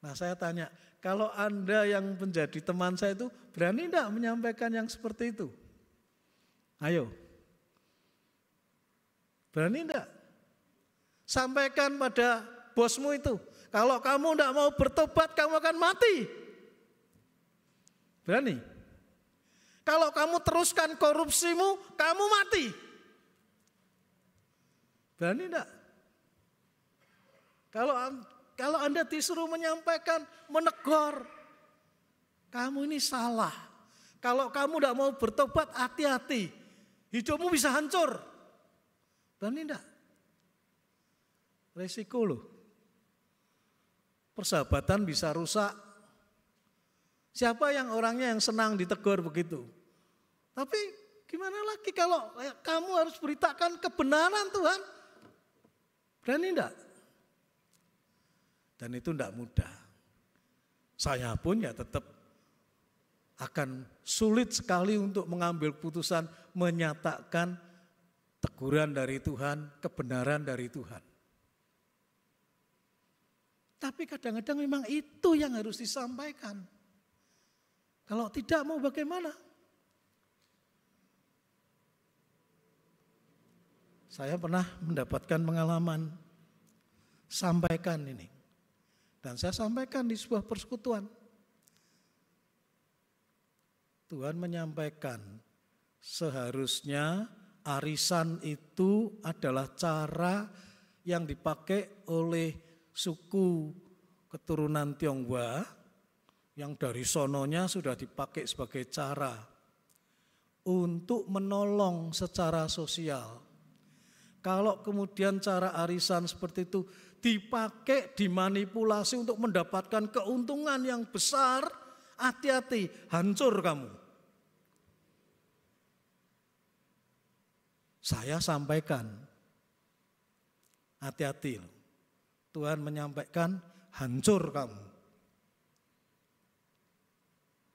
Nah saya tanya, kalau Anda yang menjadi teman saya itu berani enggak menyampaikan yang seperti itu? Ayo, berani enggak? Sampaikan pada bosmu itu, kalau kamu enggak mau bertobat kamu akan mati. Berani? Kalau kamu teruskan korupsimu, kamu mati. Berani enggak? Kalau Anda disuruh menyampaikan, menegur, kamu ini salah. Kalau kamu enggak mau bertobat, hati-hati. Hidupmu bisa hancur. Berani enggak? Resiko loh. Persahabatan bisa rusak. Siapa yang orangnya yang senang ditegur begitu? Tapi gimana lagi kalau kamu harus beritakan kebenaran Tuhan? Berani enggak? Dan itu enggak mudah. Saya pun ya tetap akan sulit sekali untuk mengambil putusan menyatakan teguran dari Tuhan, kebenaran dari Tuhan. Tapi kadang-kadang memang itu yang harus disampaikan. Kalau tidak mau bagaimana? Saya pernah mendapatkan pengalaman sampaikan ini. Dan saya sampaikan di sebuah persekutuan. Tuhan menyampaikan seharusnya arisan itu adalah cara yang dipakai oleh suku keturunan Tionghoa yang dari sononya sudah dipakai sebagai cara untuk menolong secara sosial. Kalau kemudian cara arisan seperti itu dipakai, dimanipulasi untuk mendapatkan keuntungan yang besar, hati-hati, hancur kamu. Saya sampaikan, hati-hati, Tuhan menyampaikan hancur kamu.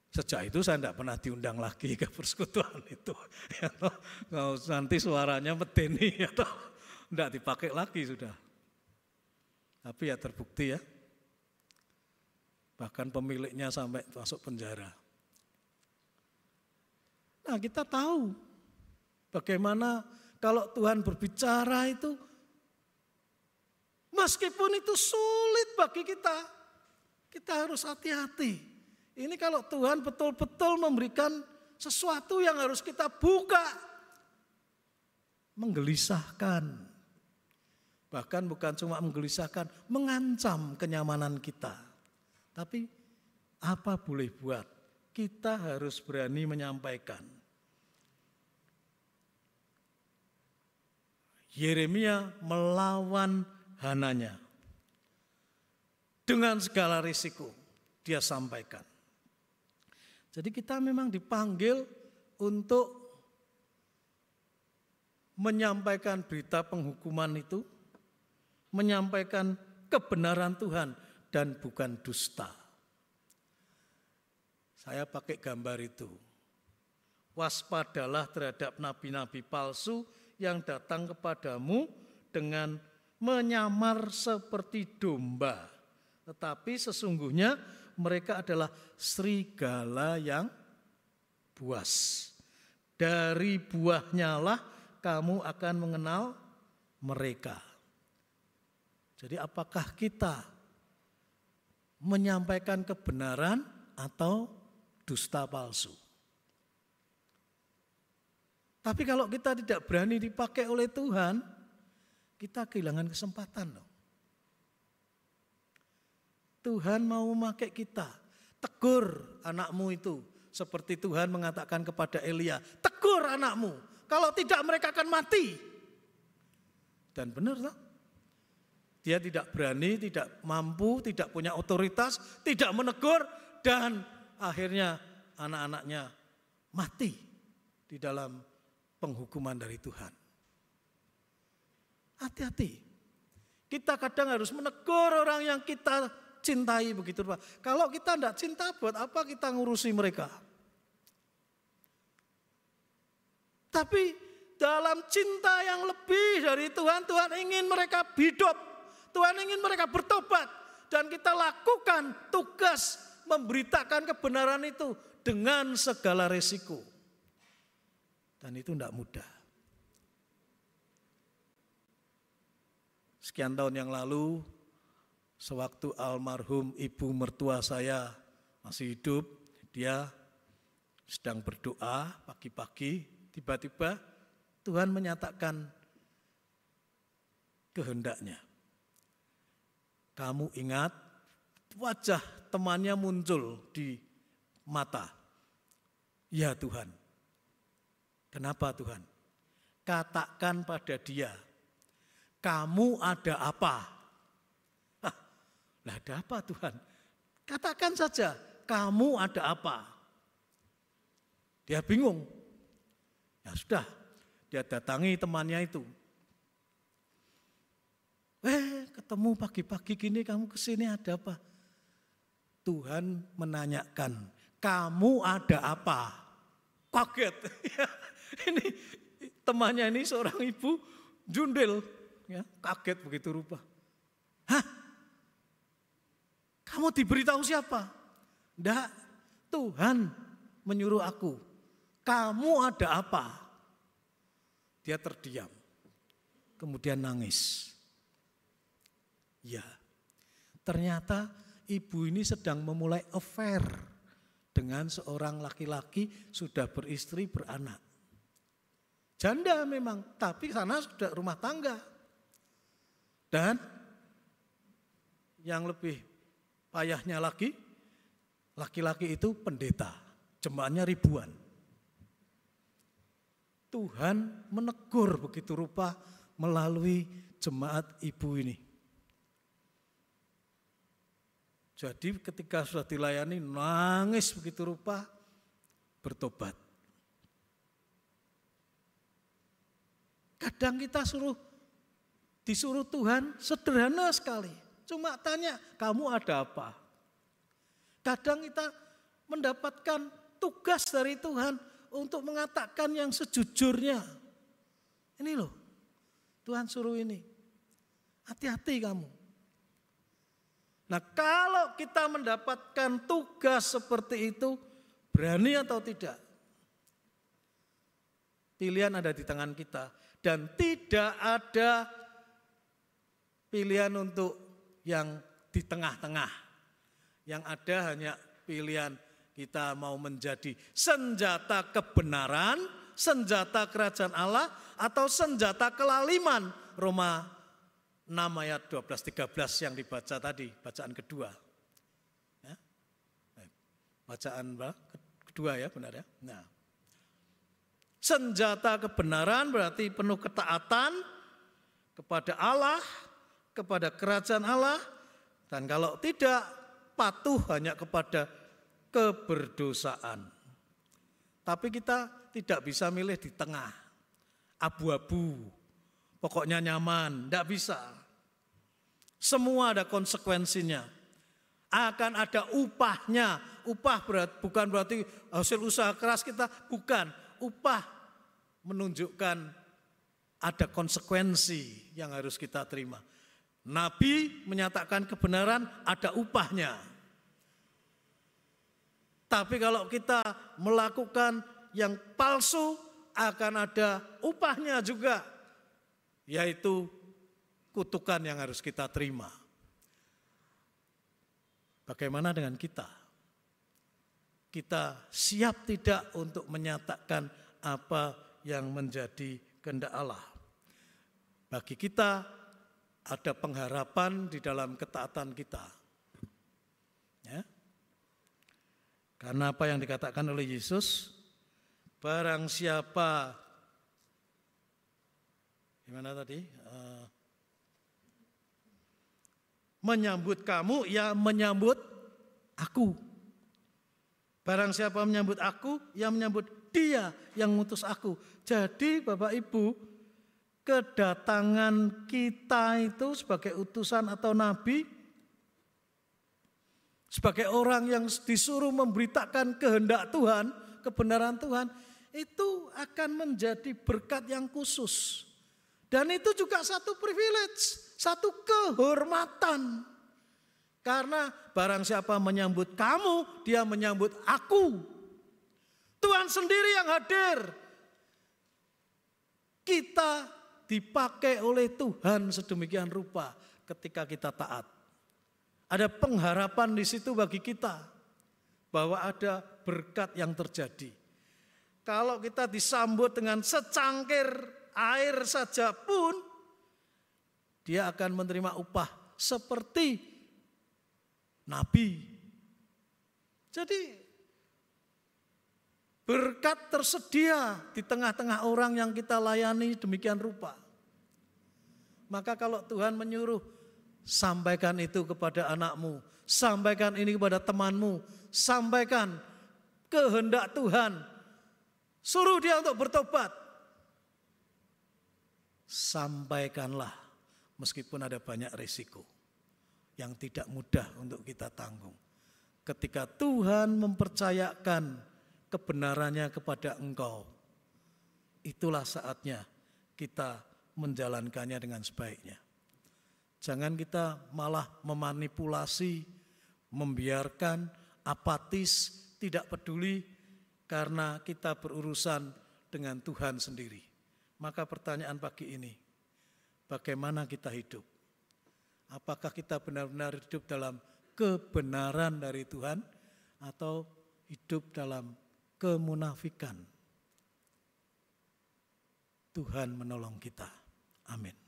Sejak itu saya tidak pernah diundang lagi ke persekutuan itu. Kalau nanti suaranya medeni atau tidak dipakai lagi sudah. Tapi ya terbukti ya. Bahkan pemiliknya sampai masuk penjara. Nah kita tahu bagaimana kalau Tuhan berbicara itu, meskipun itu sulit bagi kita, kita harus hati-hati. Ini kalau Tuhan betul-betul memberikan sesuatu yang harus kita buka, menggelisahkan. Bahkan bukan cuma menggelisahkan, mengancam kenyamanan kita. Tapi apa boleh buat? Kita harus berani menyampaikan. Yeremia melawan Hananya. Dengan segala risiko dia sampaikan. Jadi kita memang dipanggil untuk menyampaikan berita penghukuman itu, menyampaikan kebenaran Tuhan dan bukan dusta. Saya pakai gambar itu. Waspadalah terhadap nabi-nabi palsu yang datang kepadamu dengan menyamar seperti domba. Tetapi sesungguhnya mereka adalah serigala yang buas. Dari buahnya lah kamu akan mengenal mereka. Jadi apakah kita menyampaikan kebenaran atau dusta palsu? Tapi kalau kita tidak berani dipakai oleh Tuhan, kita kehilangan kesempatan loh. Tuhan mau memakai kita. Tegur anakmu itu. Seperti Tuhan mengatakan kepada Elia, tegur anakmu. Kalau tidak mereka akan mati. Dan benar toh? Dia tidak berani, tidak mampu, tidak punya otoritas, tidak menegur. Dan akhirnya anak-anaknya mati di dalam penghukuman dari Tuhan. Hati-hati. Kita kadang harus menegur orang yang kita cintai begitu Pak. Kalau kita tidak cinta, buat apa kita ngurusi mereka? Tapi dalam cinta yang lebih dari Tuhan, Tuhan ingin mereka hidup. Tuhan ingin mereka bertobat. Dan kita lakukan tugas memberitakan kebenaran itu dengan segala resiko. Dan itu tidak mudah. Sekian tahun yang lalu, sewaktu almarhum ibu mertua saya masih hidup, dia sedang berdoa pagi-pagi, tiba-tiba Tuhan menyatakan kehendaknya. Kamu ingat, wajah temannya muncul di mata. Ya Tuhan. Kenapa Tuhan? Katakan pada dia, kamu ada apa? Lah ada apa Tuhan? Katakan saja, kamu ada apa? Dia bingung. Ya sudah, dia datangi temannya itu. Ketemu pagi-pagi gini kamu kesini ada apa? Tuhan menanyakan, kamu ada apa? Kaget. Ini temannya ini seorang ibu jundel, ya, kaget begitu rupa. Hah? Kamu diberitahu siapa? Enggak, Tuhan menyuruh aku. Kamu ada apa? Dia terdiam. Kemudian nangis. Ya, ternyata ibu ini sedang memulai affair dengan seorang laki-laki sudah beristri beranak. Janda memang, tapi sana sudah rumah tangga. Dan yang lebih payahnya lagi, laki-laki itu pendeta, jemaatnya ribuan. Tuhan menegur begitu rupa melalui jemaat ibu ini. Jadi ketika sudah dilayani nangis begitu rupa, bertobat. Kadang kita disuruh Tuhan sederhana sekali. Cuma tanya, kamu ada apa? Kadang kita mendapatkan tugas dari Tuhan untuk mengatakan yang sejujurnya. Ini loh, Tuhan suruh ini. Hati-hati kamu. Nah kalau kita mendapatkan tugas seperti itu, berani atau tidak? Pilihan ada di tangan kita. Dan tidak ada pilihan untuk yang di tengah-tengah. Yang ada hanya pilihan kita mau menjadi senjata kebenaran, senjata kerajaan Allah, atau senjata kelaliman. Roma 6 ayat 12-13 yang dibaca tadi, bacaan kedua. Ya. Bacaan kedua ya, benar ya. Nah, senjata kebenaran berarti penuh ketaatan kepada Allah, kepada kerajaan Allah, dan kalau tidak patuh hanya kepada keberdosaan. Tapi kita tidak bisa milih di tengah, abu-abu, pokoknya nyaman, tidak bisa. Semua ada konsekuensinya, akan ada upahnya. Upah bukan berarti hasil usaha keras kita, bukan. Upah menunjukkan ada konsekuensi yang harus kita terima. Nabi menyatakan kebenaran, ada upahnya. Tapi kalau kita melakukan yang palsu, akan ada upahnya juga, yaitu kutukan yang harus kita terima. Bagaimana dengan kita? Kita siap tidak untuk menyatakan apa yang menjadi kehendak Allah? Bagi kita ada pengharapan di dalam ketaatan kita. Ya. Karena apa yang dikatakan oleh Yesus, barang siapa, gimana tadi? Menyambut kamu, ya menyambut aku. Barang siapa menyambut aku, ia menyambut Dia yang mengutus aku. Jadi Bapak Ibu, kedatangan kita itu sebagai utusan atau nabi, sebagai orang yang disuruh memberitakan kehendak Tuhan, kebenaran Tuhan, itu akan menjadi berkat yang khusus. Dan itu juga satu privilege, satu kehormatan. Karena barang siapa menyambut kamu, dia menyambut aku. Tuhan sendiri yang hadir. Kita dipakai oleh Tuhan sedemikian rupa ketika kita taat. Ada pengharapan di situ bagi kita bahwa ada berkat yang terjadi. Kalau kita disambut dengan secangkir air saja pun, dia akan menerima upah seperti nabi. Jadi berkat tersedia di tengah-tengah orang yang kita layani demikian rupa. Maka kalau Tuhan menyuruh, sampaikan itu kepada anakmu, sampaikan ini kepada temanmu, sampaikan kehendak Tuhan, suruh dia untuk bertobat. Sampaikanlah meskipun ada banyak risiko yang tidak mudah untuk kita tanggung. Ketika Tuhan mempercayakan kebenarannya kepada engkau, itulah saatnya kita menjalankannya dengan sebaiknya. Jangan kita malah memanipulasi, membiarkan, apatis, tidak peduli karena kita berurusan dengan Tuhan sendiri. Maka pertanyaan pagi ini, bagaimana kita hidup? Apakah kita benar-benar hidup dalam kebenaran dari Tuhan atau hidup dalam kemunafikan? Tuhan menolong kita. Amin.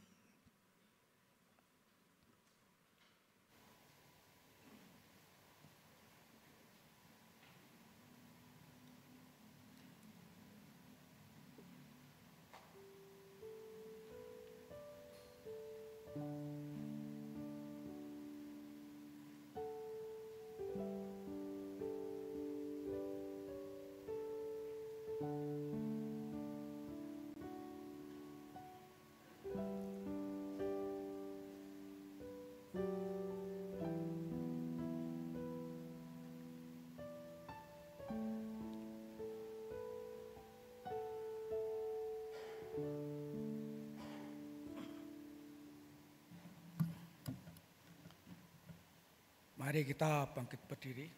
Mari kita bangkit berdiri.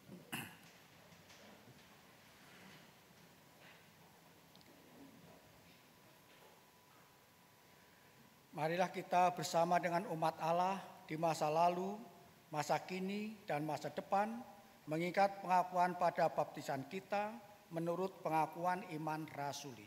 Marilah kita bersama dengan umat Allah di masa lalu, masa kini, dan masa depan mengingat pengakuan pada baptisan kita menurut pengakuan iman rasuli.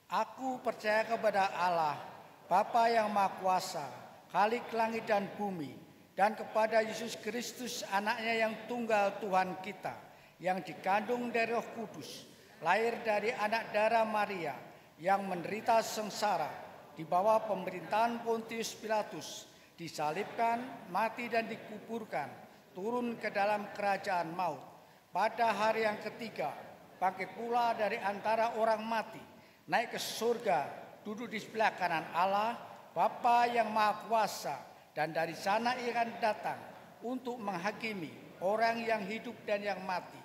Aku percaya kepada Allah, Bapa yang Maha Kuasa, Khalik langit dan bumi, dan kepada Yesus Kristus anaknya yang tunggal Tuhan kita, yang dikandung dari Roh Kudus, lahir dari anak darah Maria, yang menderita sengsara di bawah pemerintahan Pontius Pilatus, disalibkan, mati dan dikuburkan, turun ke dalam kerajaan maut. Pada hari yang ketiga, bangkit pula dari antara orang mati, naik ke surga, duduk di sebelah kanan Allah, Bapa yang Maha Kuasa, dan dari sana ia akan datang untuk menghakimi orang yang hidup dan yang mati.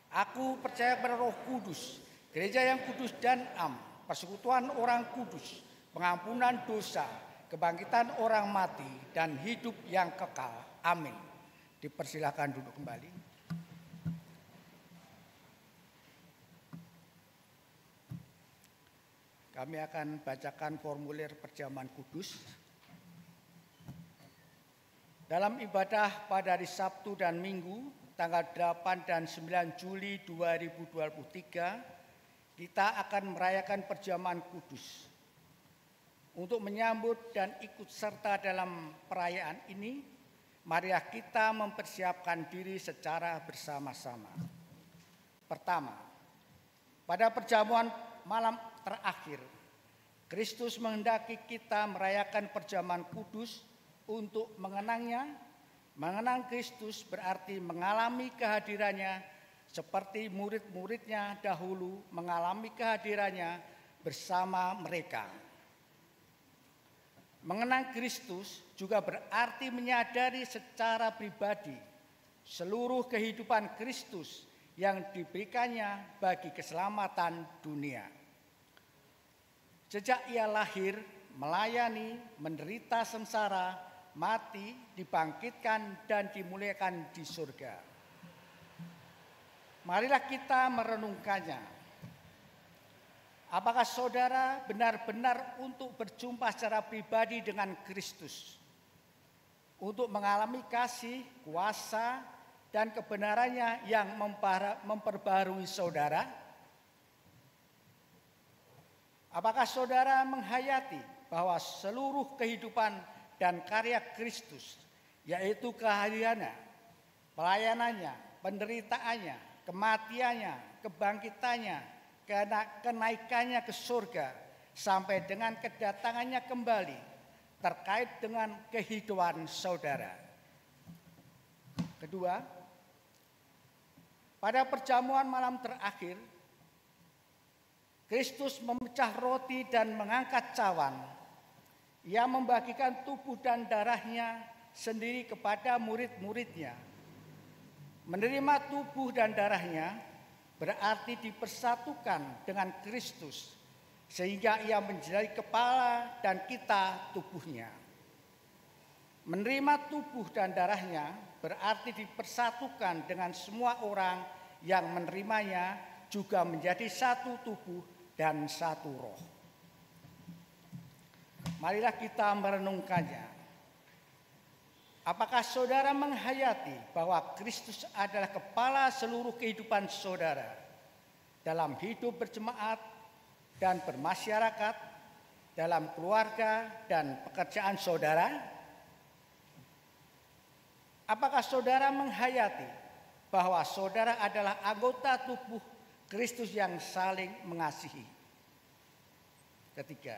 Aku percaya pada Roh Kudus, gereja yang kudus dan am, persekutuan orang kudus, pengampunan dosa, kebangkitan orang mati, dan hidup yang kekal. Amin. Dipersilakan duduk kembali. Kami akan bacakan formulir perjamuan kudus. Dalam ibadah pada hari Sabtu dan Minggu, tanggal 8 dan 9 Juli 2023, kita akan merayakan perjamuan kudus. Untuk menyambut dan ikut serta dalam perayaan ini, marilah kita mempersiapkan diri secara bersama-sama. Pertama, pada perjamuan malam terakhir, Kristus menghendaki kita merayakan perjamuan kudus untuk mengenangnya. Mengenang Kristus berarti mengalami kehadirannya seperti murid-muridnya dahulu mengalami kehadirannya bersama mereka. Mengenang Kristus juga berarti menyadari secara pribadi seluruh kehidupan Kristus yang diberikannya bagi keselamatan dunia. Sejak ia lahir, melayani, menderita sengsara, mati, dibangkitkan, dan dimuliakan di surga. Marilah kita merenungkannya. Apakah saudara benar-benar untuk berjumpa secara pribadi dengan Kristus? Untuk mengalami kasih, kuasa, dan kebenarannya yang memperbarui saudara? Apakah saudara menghayati bahwa seluruh kehidupan dan karya Kristus, yaitu kehadirannya, pelayanannya, penderitaannya, kematiannya, kebangkitannya, kenaikannya ke surga, sampai dengan kedatangannya kembali, terkait dengan kehidupan saudara? Kedua, pada perjamuan malam terakhir, Kristus memecah roti dan mengangkat cawan. Ia membagikan tubuh dan darahnya sendiri kepada murid-muridnya. Menerima tubuh dan darahnya berarti dipersatukan dengan Kristus, sehingga ia menjadi kepala dan kita tubuhnya. Menerima tubuh dan darahnya berarti dipersatukan dengan semua orang yang menerimanya, juga menjadi satu tubuh dan satu roh. Marilah kita merenungkannya. Apakah saudara menghayati bahwa Kristus adalah kepala seluruh kehidupan saudara dalam hidup berjemaat dan bermasyarakat, dalam keluarga dan pekerjaan saudara? Apakah saudara menghayati bahwa saudara adalah anggota tubuh Kristus yang saling mengasihi? Ketiga,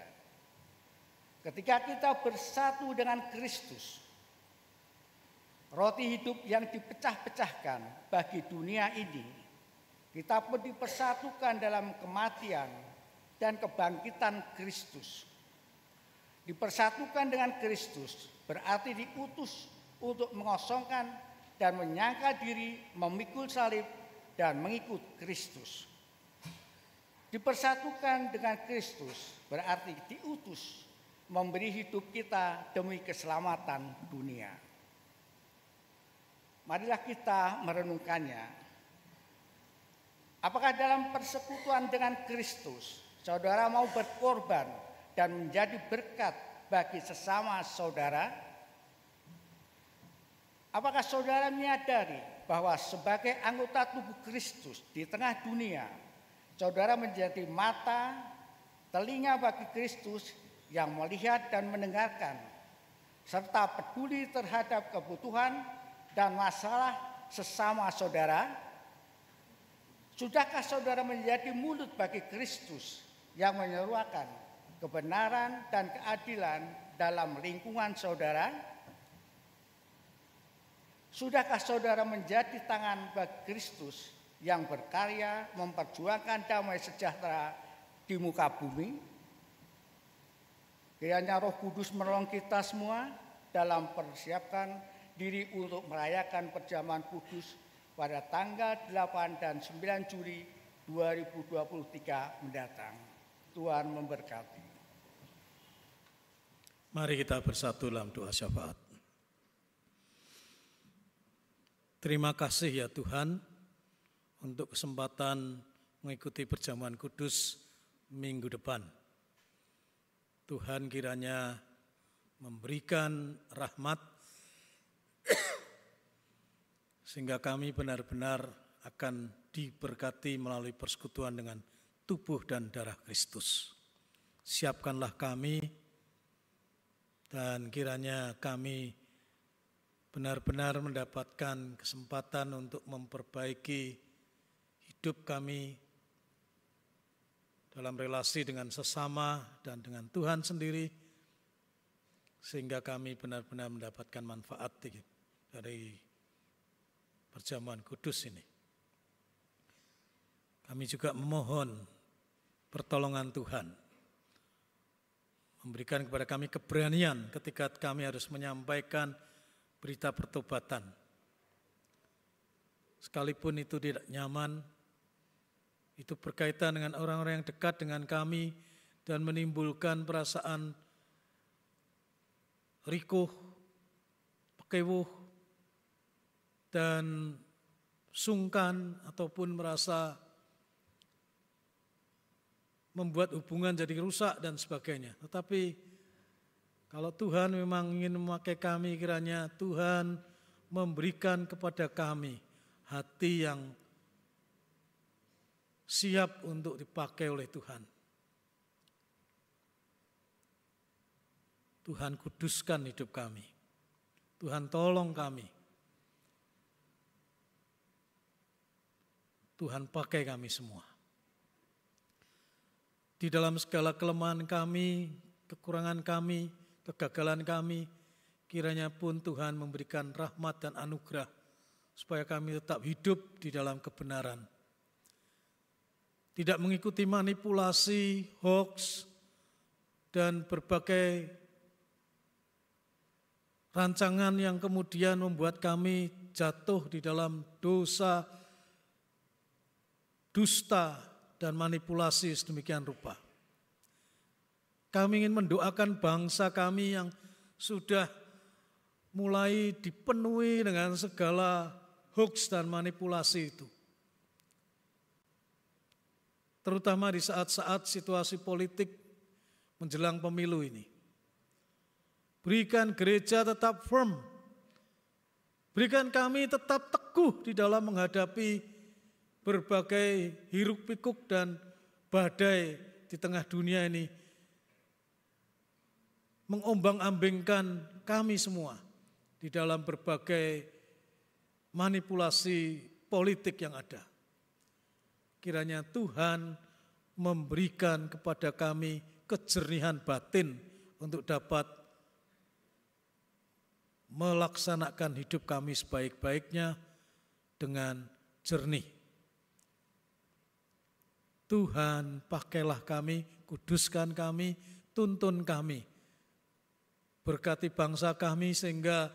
ketika kita bersatu dengan Kristus, roti hidup yang dipecah-pecahkan bagi dunia ini, kita pun dipersatukan dalam kematian dan kebangkitan Kristus. Dipersatukan dengan Kristus berarti diutus untuk mengosongkan dan menyangkal diri, memikul salib, dan mengikut Kristus. Dipersatukan dengan Kristus berarti diutus memberi hidup kita demi keselamatan dunia. Marilah kita merenungkannya. Apakah dalam persekutuan dengan Kristus, saudara mau berkorban dan menjadi berkat bagi sesama saudara? Apakah saudara menyadari bahwa sebagai anggota tubuh Kristus di tengah dunia, saudara menjadi mata, telinga bagi Kristus yang melihat dan mendengarkan, serta peduli terhadap kebutuhan dan masalah sesama saudara? Sudahkah saudara menjadi mulut bagi Kristus yang menyeruakan kebenaran dan keadilan dalam lingkungan saudara? Sudahkah saudara menjadi tangan bagi Kristus yang berkarya memperjuangkan damai sejahtera di muka bumi? Kiranya Roh Kudus menolong kita semua dalam persiapkan diri untuk merayakan perjamuan kudus pada tanggal 8 dan 9 Juli 2023 mendatang. Tuhan memberkati. Mari kita bersatu dalam doa syafaat. Terima kasih ya Tuhan untuk kesempatan mengikuti perjamuan kudus minggu depan. Tuhan kiranya memberikan rahmat sehingga kami benar-benar akan diberkati melalui persekutuan dengan tubuh dan darah Kristus. Siapkanlah kami dan kiranya kami benar-benar mendapatkan kesempatan untuk memperbaiki hidup kami dalam relasi dengan sesama dan dengan Tuhan sendiri, sehingga kami benar-benar mendapatkan manfaat dari perjamuan kudus ini. Kami juga memohon pertolongan Tuhan, memberikan kepada kami keberanian ketika kami harus menyampaikan berita pertobatan. Sekalipun itu tidak nyaman, itu berkaitan dengan orang-orang yang dekat dengan kami dan menimbulkan perasaan rikuh, pekewuh, dan sungkan ataupun merasa membuat hubungan jadi rusak dan sebagainya. Tetapi kalau Tuhan memang ingin memakai kami, kiranya Tuhan memberikan kepada kami hati yang siap untuk dipakai oleh Tuhan. Tuhan kuduskan hidup kami. Tuhan tolong kami. Tuhan pakai kami semua. Di dalam segala kelemahan kami, kekurangan kami, kegagalan kami, kiranya pun Tuhan memberikan rahmat dan anugerah supaya kami tetap hidup di dalam kebenaran. Tidak mengikuti manipulasi, hoax, dan berbagai rancangan yang kemudian membuat kami jatuh di dalam dosa, dusta, dan manipulasi sedemikian rupa. Kami ingin mendoakan bangsa kami yang sudah mulai dipenuhi dengan segala hoax dan manipulasi itu. Terutama di saat-saat situasi politik menjelang pemilu ini. Berikan gereja tetap firm. Berikan kami tetap teguh di dalam menghadapi berbagai hiruk pikuk dan badai di tengah dunia ini mengombang-ambingkan kami semua di dalam berbagai manipulasi politik yang ada. Kiranya Tuhan memberikan kepada kami kejernihan batin untuk dapat melaksanakan hidup kami sebaik-baiknya dengan jernih. Tuhan, pakailah kami, kuduskan kami, tuntun kami. Berkati bangsa kami sehingga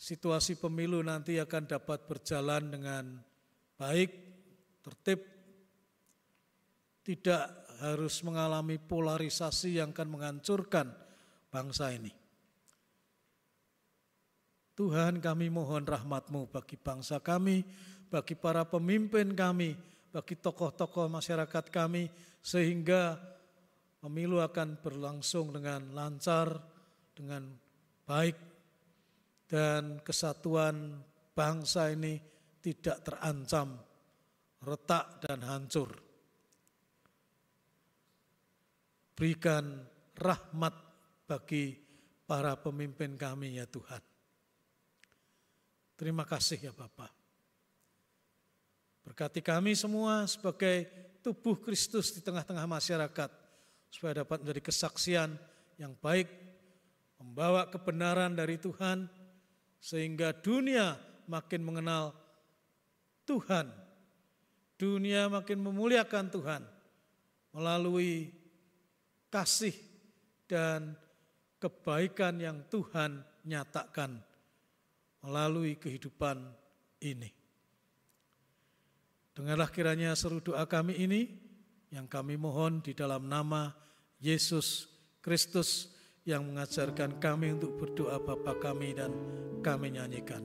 situasi pemilu nanti akan dapat berjalan dengan baik, tertib, tidak harus mengalami polarisasi yang akan menghancurkan bangsa ini. Tuhan, kami mohon rahmat-Mu bagi bangsa kami, bagi para pemimpin kami, bagi tokoh-tokoh masyarakat kami, sehingga pemilu akan berlangsung dengan lancar, dengan baik, dan kesatuan bangsa ini tidak terancam, retak dan hancur. Berikan rahmat bagi para pemimpin kami ya Tuhan. Terima kasih ya Bapak. Berkati kami semua sebagai tubuh Kristus di tengah-tengah masyarakat, supaya dapat menjadi kesaksian yang baik, membawa kebenaran dari Tuhan, sehingga dunia makin mengenal Tuhan, dunia makin memuliakan Tuhan, melalui kasih dan kebaikan yang Tuhan nyatakan melalui kehidupan ini. Dengarlah kiranya seru doa kami ini yang kami mohon di dalam nama Yesus Kristus yang mengajarkan kami untuk berdoa Bapa kami, dan kami nyanyikan.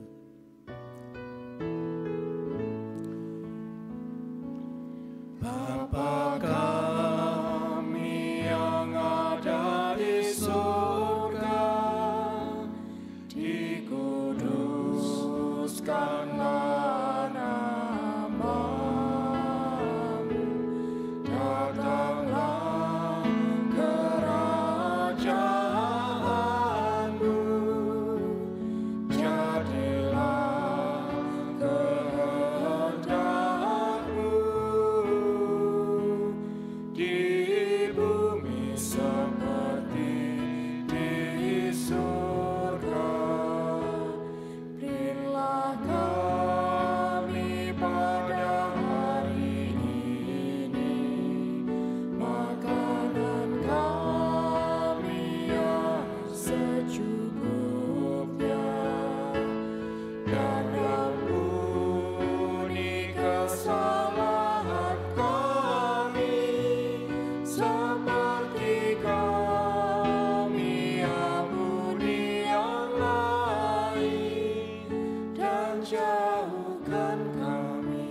Bapa kami yang ada di surga, dikuduskanlah surga. Berilah jauhkan kami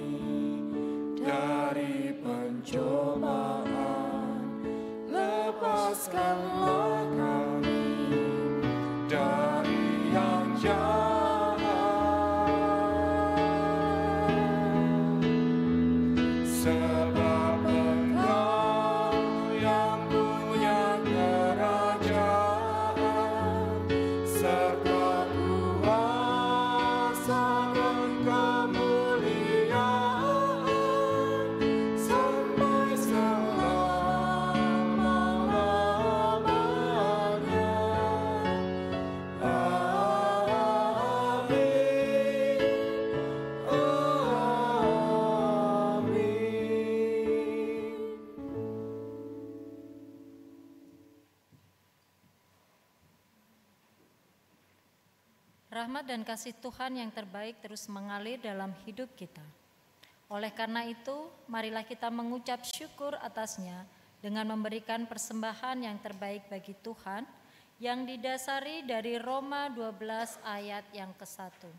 dari pencobaan, lepaskanlah kami dari yang jahat, sebab Engkau yang punya kerajaan serta kuasa dan kemuliaan sampai selama-lamanya. Amin. Amin. Rahmat dan kasih Tuhan yang terbaik terus mengalir dalam hidup kita. Oleh karena itu, marilah kita mengucap syukur atasnya dengan memberikan persembahan yang terbaik bagi Tuhan yang didasari dari Roma 12 ayat yang ke-1.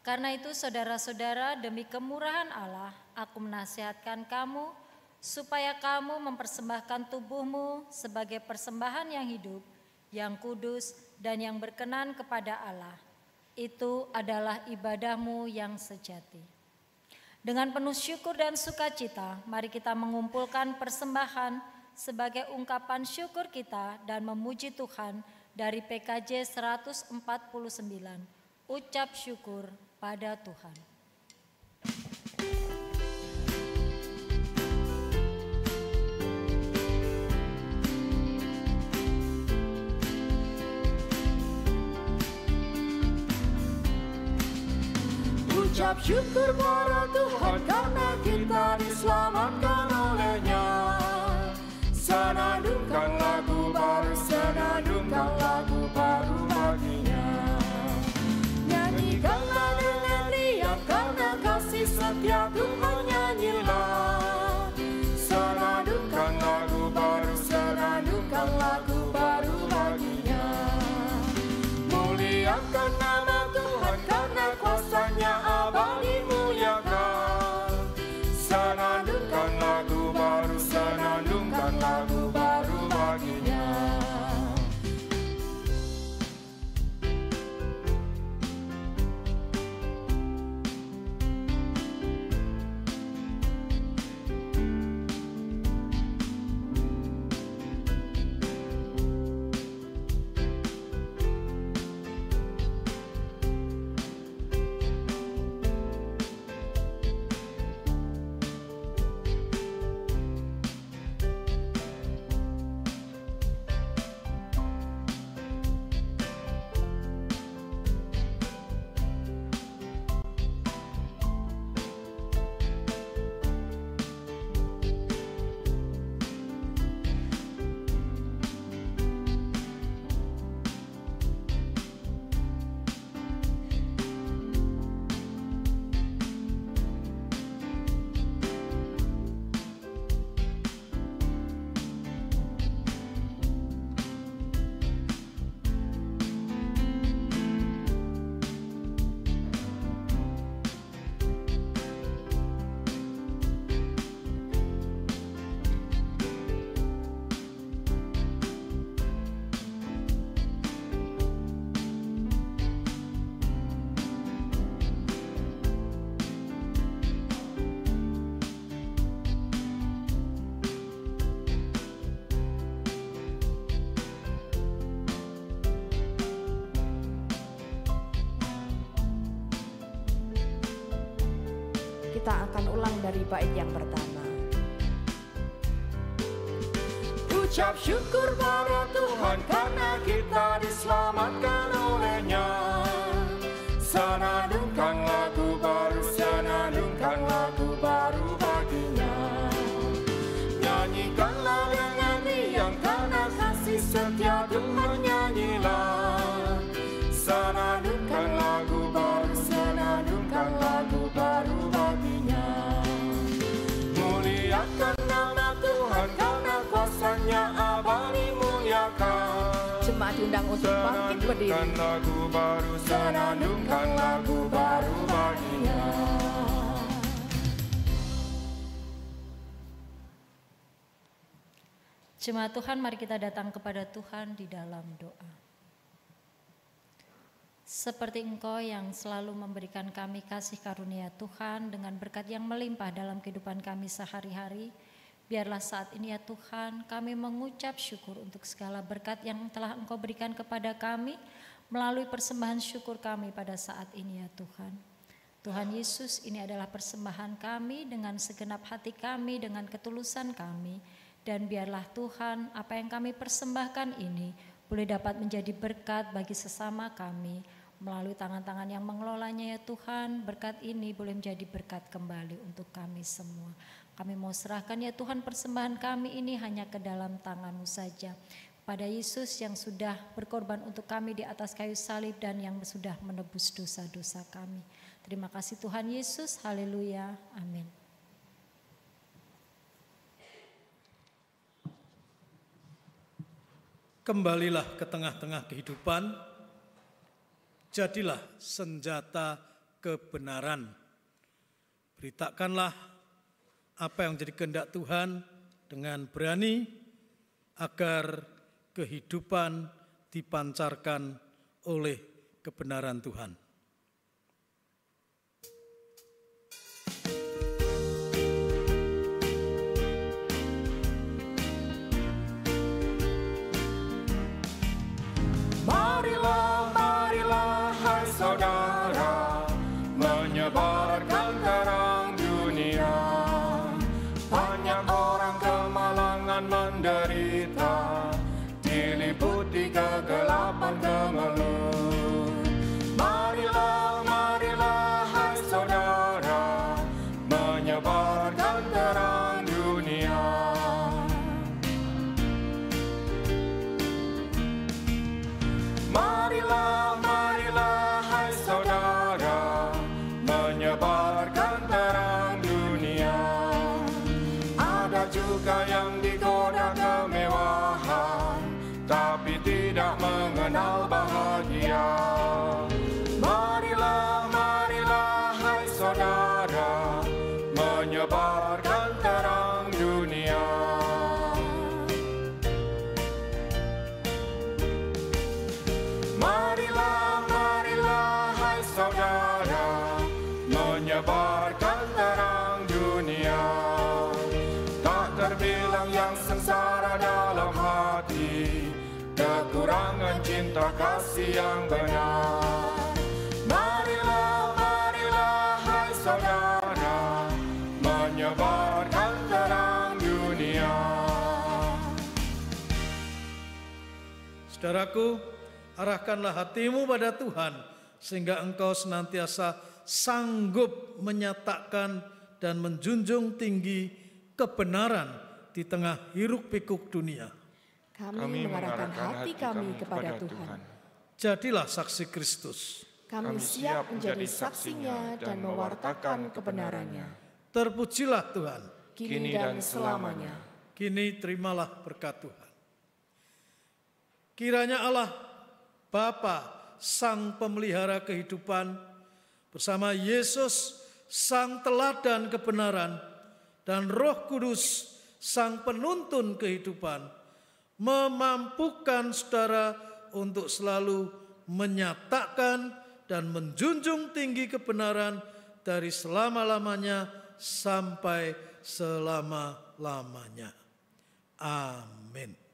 Karena itu saudara-saudara, demi kemurahan Allah, aku menasihatkan kamu supaya kamu mempersembahkan tubuhmu sebagai persembahan yang hidup, yang kudus, dan yang berkenan kepada Allah. Itu adalah ibadahmu yang sejati. Dengan penuh syukur dan sukacita, mari kita mengumpulkan persembahan sebagai ungkapan syukur kita dan memuji Tuhan dari PKJ 149. Ucap syukur pada Tuhan. Ucap syukur pada Tuhan karena kita diselamatkan oleh-Nya. Senandungkan lagu baru, senandungkan lagu baru bagi-Nya. Nyanyikanlah dengan riang karena kasih setia Tuhan, nyanyilah. Senandungkan lagu baru, senandungkan lagu baru bagi-Nya. Muliakan nama Tuhan karena kuasa-Nya abadi muliakan. Senandungkan lagu baru, senandungkan lagu baru bagi-Nya. Kita akan ulang dari bait yang pertama. Ucap syukur pada Tuhan karena kita diselamatkan oleh-Nya. Senandungkan lagu baru, senandungkan lagu baru bagi-Nya. Nyanyikanlah dengan riang karena kasih setia Tuhan, nyanyilah. Senandungkan lagu baru, senandungkan lagu baru bagi-Nya. Muliakan nama Tuhan karena kuasa-Nya abadi muliakan. Jemaat diundang untuk bangkit berdiri. Senandungkan lagu baru, senandungkan lagu baru baginya. Jemaat Tuhan, mari kita datang kepada Tuhan di dalam doa. Seperti Engkau yang selalu memberikan kami kasih karunia Tuhan dengan berkat yang melimpah dalam kehidupan kami sehari-hari, biarlah saat ini ya Tuhan kami mengucap syukur untuk segala berkat yang telah Engkau berikan kepada kami melalui persembahan syukur kami pada saat ini ya Tuhan. Tuhan Yesus, ini adalah persembahan kami dengan segenap hati kami, dengan ketulusan kami. Dan biarlah Tuhan apa yang kami persembahkan ini boleh dapat menjadi berkat bagi sesama kami. Melalui tangan-tangan yang mengelolanya ya Tuhan, berkat ini boleh menjadi berkat kembali untuk kami semua. Kami mau serahkan ya Tuhan persembahan kami ini hanya ke dalam tangan-Mu saja. Pada Yesus yang sudah berkorban untuk kami di atas kayu salib dan yang sudah menebus dosa-dosa kami. Terima kasih Tuhan Yesus, haleluya, amin. Kembalilah ke tengah-tengah kehidupan, jadilah senjata kebenaran. Beritakanlah apa yang menjadi kehendak Tuhan dengan berani, agar kehidupan dipancarkan oleh kebenaran Tuhan. Marilah, marilah hai saudara, menyebarkan terang dunia. Banyak orang kemalangan menderita, diliputi kegelapan kemelut. Marilah, marilah hai saudara, menyebarkan terang dunia. Marilah, marilah hai saudara, menyebarkan terang dunia. Ada juga yang digoda kemewahan, tapi tidak mengenal bahagia. Marilah, marilah hai saudara, menyebarkan terang dunia. Marilah, marilah hai saudara, menyebarkan terang dunia. Tak terbilang yang sengsara dalam hati, kekurangan cinta kasih yang benar. Marilah, marilah hai saudara, menyebarkan terang dunia. Saudaraku, arahkanlah hatimu pada Tuhan, sehingga engkau senantiasa sanggup menyatakan dan menjunjung tinggi kebenaran di tengah hiruk-pikuk dunia. Kami mengarahkan hati kami kepada Tuhan. Jadilah saksi Kristus. Kami siap menjadi saksinya dan mewartakan kebenarannya. Terpujilah Tuhan. Kini dan selamanya. Kini terimalah berkat Tuhan. Kiranya Allah, Bapa, Sang Pemelihara kehidupan, bersama Yesus, Sang Teladan kebenaran, dan Roh Kudus, Sang Penuntun kehidupan, memampukan saudara untuk selalu menyatakan dan menjunjung tinggi kebenaran dari selama-lamanya sampai selama-lamanya. Amin.